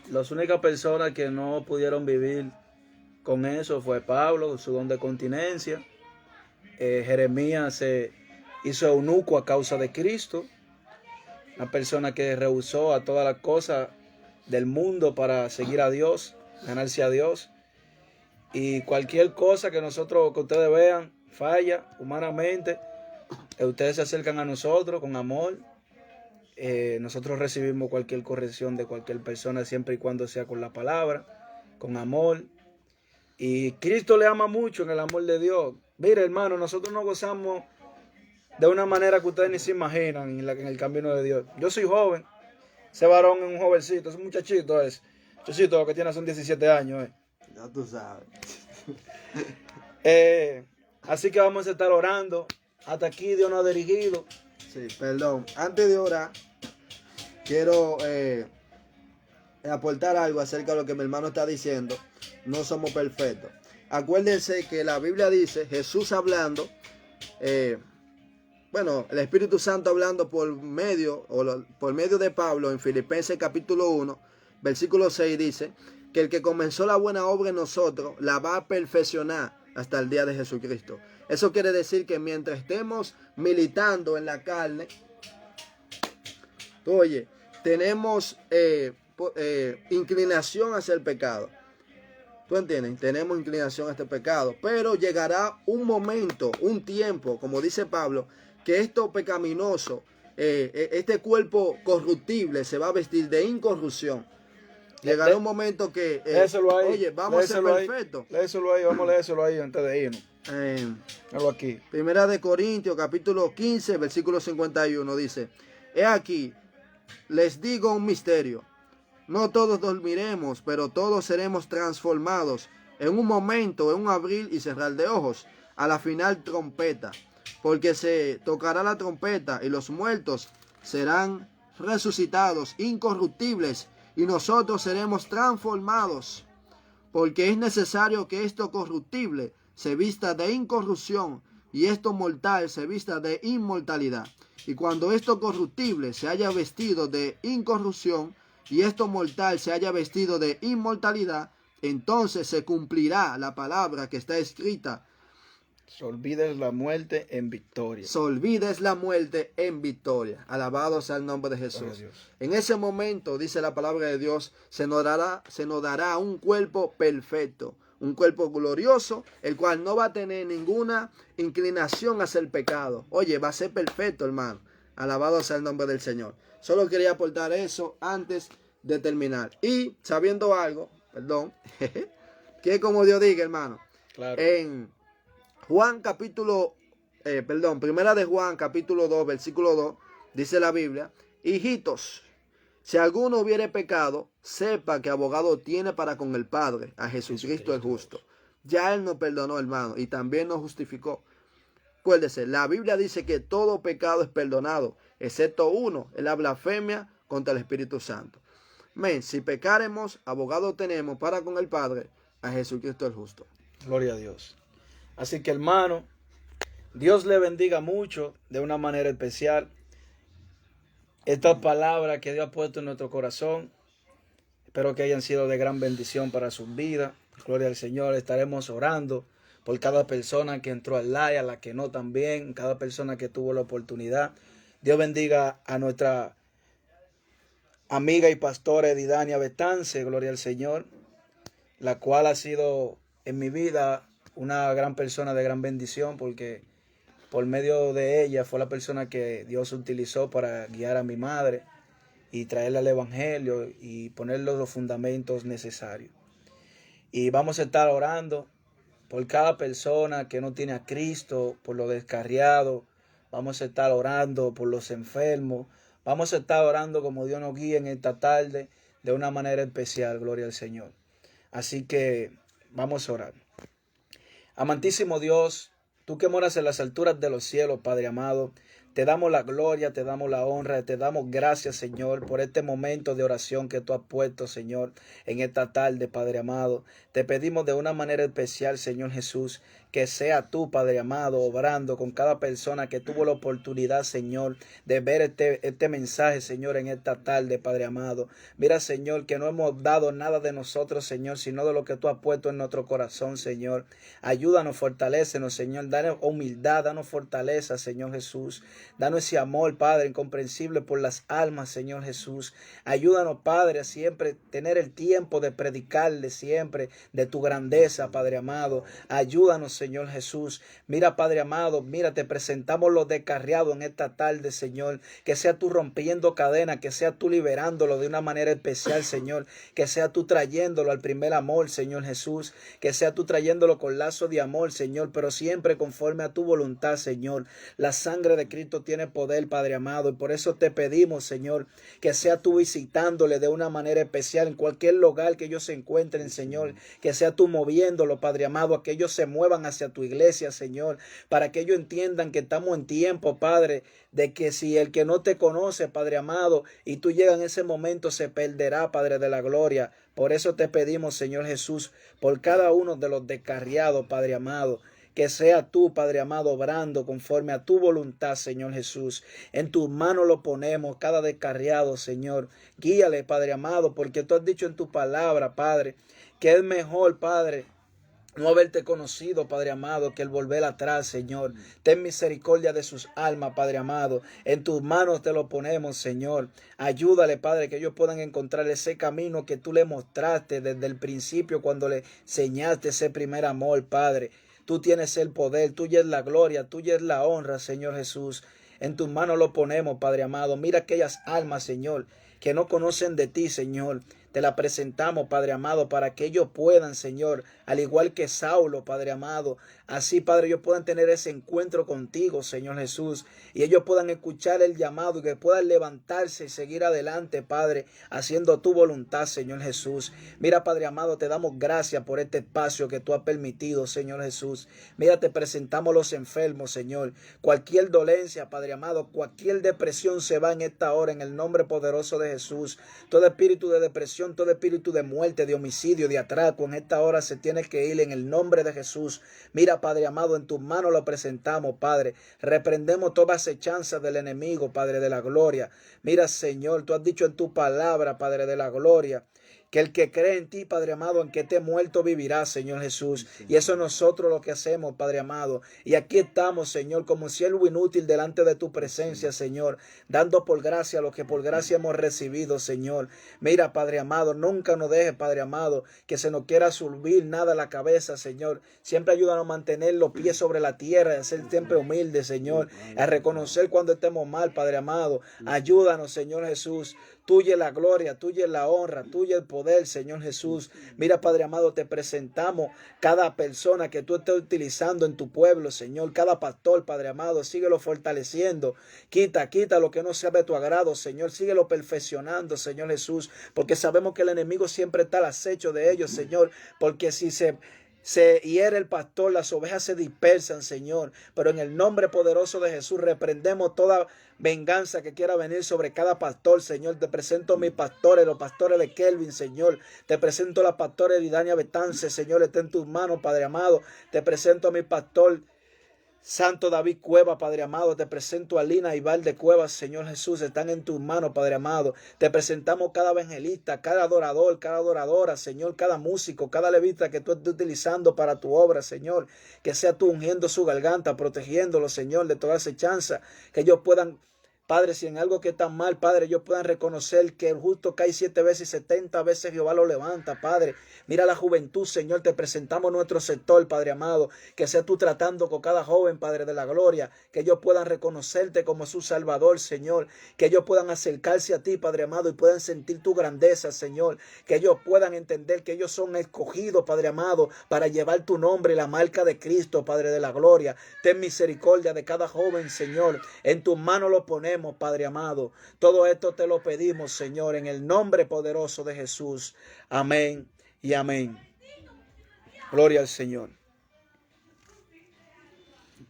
Las únicas personas que no pudieron vivir con eso fue Pablo, su don de continencia. Jeremías se hizo eunuco a causa de Cristo, una persona que rehusó a todas las cosas del mundo para seguir a Dios, ganarse a Dios. Y cualquier cosa que ustedes vean falla humanamente, ustedes se acercan a nosotros con amor. Nosotros recibimos cualquier corrección de cualquier persona siempre y cuando sea con la palabra, con amor. Y Cristo le ama mucho en el amor de Dios. Mire, hermano, nosotros nos gozamos de una manera que ustedes ni se imaginan en el camino de Dios. Yo soy joven, ese varón es un jovencito, ese muchachito lo que tiene son 17 años. Ya tú sabes. Así que vamos a estar orando. Hasta aquí Dios nos ha dirigido. Sí, perdón. Antes de orar, quiero aportar algo acerca de lo que mi hermano está diciendo. No somos perfectos. Acuérdense que la Biblia dice, Jesús hablando, el Espíritu Santo hablando por medio de Pablo en Filipenses capítulo 1, versículo 6 dice, que el que comenzó la buena obra en nosotros, la va a perfeccionar hasta el día de Jesucristo. Eso quiere decir que mientras estemos militando en la carne, tenemos inclinación hacia el pecado. ¿Tú entiendes? Tenemos inclinación a este pecado. Pero llegará un momento, un tiempo, como dice Pablo, que esto pecaminoso, este cuerpo corruptible se va a vestir de incorrupción. Llegará un momento que, vamos a ser perfectos. Léeselo ahí, vamos a leérselo ahí antes de irnos. Aquí. Primera de Corintios, capítulo 15, versículo 51, dice, he aquí, les digo un misterio. No todos dormiremos, pero todos seremos transformados en un momento, en un abrir y cerrar de ojos, a la final trompeta, porque se tocará la trompeta y los muertos serán resucitados, incorruptibles, y nosotros seremos transformados, porque es necesario que esto corruptible se vista de incorrupción y esto mortal se vista de inmortalidad. Y cuando esto corruptible se haya vestido de incorrupción y esto mortal se haya vestido de inmortalidad, entonces se cumplirá la palabra que está escrita. Olvides la muerte en victoria. Olvides la muerte en victoria. Alabado sea el nombre de Gloria a Jesús. Dios. En ese momento, dice la palabra de Dios, se nos dará un cuerpo perfecto, un cuerpo glorioso, el cual no va a tener ninguna inclinación hacia el pecado. Oye, va a ser perfecto, hermano. Alabado sea el nombre del Señor. Solo quería aportar eso antes de terminar. Y sabiendo algo, perdón, que como Dios diga, hermano, Claro. en Juan primera de Juan capítulo 2, versículo 2, dice la Biblia: hijitos, si alguno hubiere pecado, sepa que abogado tiene para con el Padre, a Jesucristo el justo. Ya Él nos perdonó, hermano, y también nos justificó. Acuérdese, la Biblia dice que todo pecado es perdonado, excepto uno, es la blasfemia contra el Espíritu Santo. Men, si pecaremos, abogado tenemos para con el Padre, a Jesucristo el justo. Gloria a Dios. Así que, hermano, Dios le bendiga mucho de una manera especial. Estas palabras que Dios ha puesto en nuestro corazón, espero que hayan sido de gran bendición para sus vidas. Gloria al Señor. Estaremos orando por cada persona que entró al live, a la que no también, cada persona que tuvo la oportunidad. Dios bendiga a nuestra amiga y pastora Edidania Betance, gloria al Señor, la cual ha sido en mi vida una gran persona de gran bendición, porque por medio de ella fue la persona que Dios utilizó para guiar a mi madre y traerle al Evangelio y ponerle los fundamentos necesarios. Y vamos a estar orando por cada persona que no tiene a Cristo, por los descarriados. Vamos a estar orando por los enfermos. Vamos a estar orando como Dios nos guíe en esta tarde de una manera especial, gloria al Señor. Así que vamos a orar. Amantísimo Dios, tú que moras en las alturas de los cielos, Padre amado, te damos la gloria, te damos la honra, te damos gracias, Señor, por este momento de oración que tú has puesto, Señor, en esta tarde, Padre amado. Te pedimos de una manera especial, Señor Jesús, que sea tú, Padre amado, obrando con cada persona que tuvo la oportunidad, Señor, de ver este mensaje, Señor, en esta tarde, Padre amado. Mira, Señor, que no hemos dado nada de nosotros, Señor, sino de lo que tú has puesto en nuestro corazón, Señor. Ayúdanos, fortalécenos, Señor. Danos humildad, danos fortaleza, Señor Jesús. Danos ese amor, Padre, incomprensible por las almas, Señor Jesús. Ayúdanos, Padre, a siempre tener el tiempo de predicarle siempre de tu grandeza, Padre amado. Ayúdanos, Señor Jesús. Mira, Padre amado, mira, te presentamos los descarriados en esta tarde, Señor. Que sea tú rompiendo cadenas, que sea tú liberándolo de una manera especial, Señor. Que sea tú trayéndolo al primer amor, Señor Jesús. Que sea tú trayéndolo con lazo de amor, Señor, pero siempre conforme a tu voluntad, Señor. La sangre de Cristo tiene poder, Padre amado, y por eso te pedimos, Señor, que sea tú visitándole de una manera especial en cualquier lugar que ellos se encuentren, Señor. Que sea tú moviéndolo, Padre amado, a que ellos se muevan hacia tu iglesia, Señor, para que ellos entiendan que estamos en tiempo, Padre, de que si el que no te conoce, Padre amado, y tú llegas en ese momento, se perderá, Padre de la gloria. Por eso te pedimos, Señor Jesús, por cada uno de los descarriados, Padre amado, que sea tú, Padre amado, obrando conforme a tu voluntad, Señor Jesús. En tus manos lo ponemos, cada descarriado, Señor. Guíale, Padre amado, porque tú has dicho en tu palabra, Padre, que es mejor, Padre, no haberte conocido, Padre amado, que el volver atrás, Señor. Ten misericordia de sus almas, Padre amado. En tus manos te lo ponemos, Señor. Ayúdale, Padre, que ellos puedan encontrar ese camino que tú le mostraste desde el principio cuando le enseñaste ese primer amor, Padre. Tú tienes el poder, tuya es la gloria, tuya es la honra, Señor Jesús. En tus manos lo ponemos, Padre amado. Mira aquellas almas, Señor, que no conocen de ti, Señor. Te la presentamos, Padre amado, para que ellos puedan, Señor, al igual que Saulo, Padre amado, así, Padre, ellos puedan tener ese encuentro contigo, Señor Jesús, y ellos puedan escuchar el llamado y que puedan levantarse y seguir adelante, Padre, haciendo tu voluntad, Señor Jesús. Mira, Padre amado, te damos gracias por este espacio que tú has permitido, Señor Jesús. Mira, te presentamos los enfermos, Señor. Cualquier dolencia, Padre amado, cualquier depresión se va en esta hora, en el nombre poderoso de Jesús. Todo espíritu de depresión, todo espíritu de muerte, de homicidio, de atraco, en esta hora se tiene que ir en el nombre de Jesús. Mira, Padre amado, en tus manos lo presentamos, Padre. Reprendemos toda acechanza del enemigo, Padre de la gloria. Mira, Señor, tú has dicho en tu palabra, Padre de la gloria, que el que cree en ti, Padre amado, en que esté muerto vivirá, Señor Jesús. Y eso es nosotros lo que hacemos, Padre amado. Y aquí estamos, Señor, como siervo inútil delante de tu presencia, Señor, dando por gracia lo que por gracia hemos recibido, Señor. Mira, Padre amado, nunca nos dejes, Padre amado, que se nos quiera subir nada a la cabeza, Señor. Siempre ayúdanos a mantener los pies sobre la tierra, a ser siempre humildes, Señor, a reconocer cuando estemos mal, Padre amado. Ayúdanos, Señor Jesús. Tuya es la gloria, tuya es la honra, tuya el poder, Señor Jesús. Mira, Padre amado, te presentamos cada persona que tú estés utilizando en tu pueblo, Señor. Cada pastor, Padre amado, síguelo fortaleciendo. Quita lo que no sea de tu agrado, Señor. Síguelo perfeccionando, Señor Jesús. Porque sabemos que el enemigo siempre está al acecho de ellos, Señor. Porque si se hiere el pastor, las ovejas se dispersan, Señor. Pero en el nombre poderoso de Jesús reprendemos toda venganza que quiera venir sobre cada pastor, Señor. Te presento a mis pastores, los pastores de Kelvin, Señor. Te presento a la pastora de Dania Betance, Señor. Está en tus manos, Padre amado. Te presento a mi pastor Santo David Cueva, Padre amado. Te presento a Lina y Val de Cuevas, Señor Jesús. Están en tus manos, Padre amado. Te presentamos cada evangelista, cada adorador, cada adoradora, Señor. Cada músico, cada levita que tú estés utilizando para tu obra, Señor. Que sea tú ungiendo su garganta, protegiéndolo, Señor, de toda acechanza. Que ellos puedan, Padre, si en algo que está mal, Padre, ellos puedan reconocer que el justo cae 7 veces y 70 veces Jehová lo levanta, Padre. Mira la juventud, Señor, te presentamos nuestro sector, Padre amado. Que sea tú tratando con cada joven, Padre de la gloria. Que ellos puedan reconocerte como su Salvador, Señor. Que ellos puedan acercarse a ti, Padre amado, y puedan sentir tu grandeza, Señor. Que ellos puedan entender que ellos son escogidos, Padre amado, para llevar tu nombre y la marca de Cristo, Padre de la gloria. Ten misericordia de cada joven, Señor. En tus manos lo ponemos, Padre amado. Todo esto te lo pedimos, Señor, en el nombre poderoso de Jesús. Amén y amén. Gloria al Señor.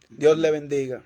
Dios le bendiga.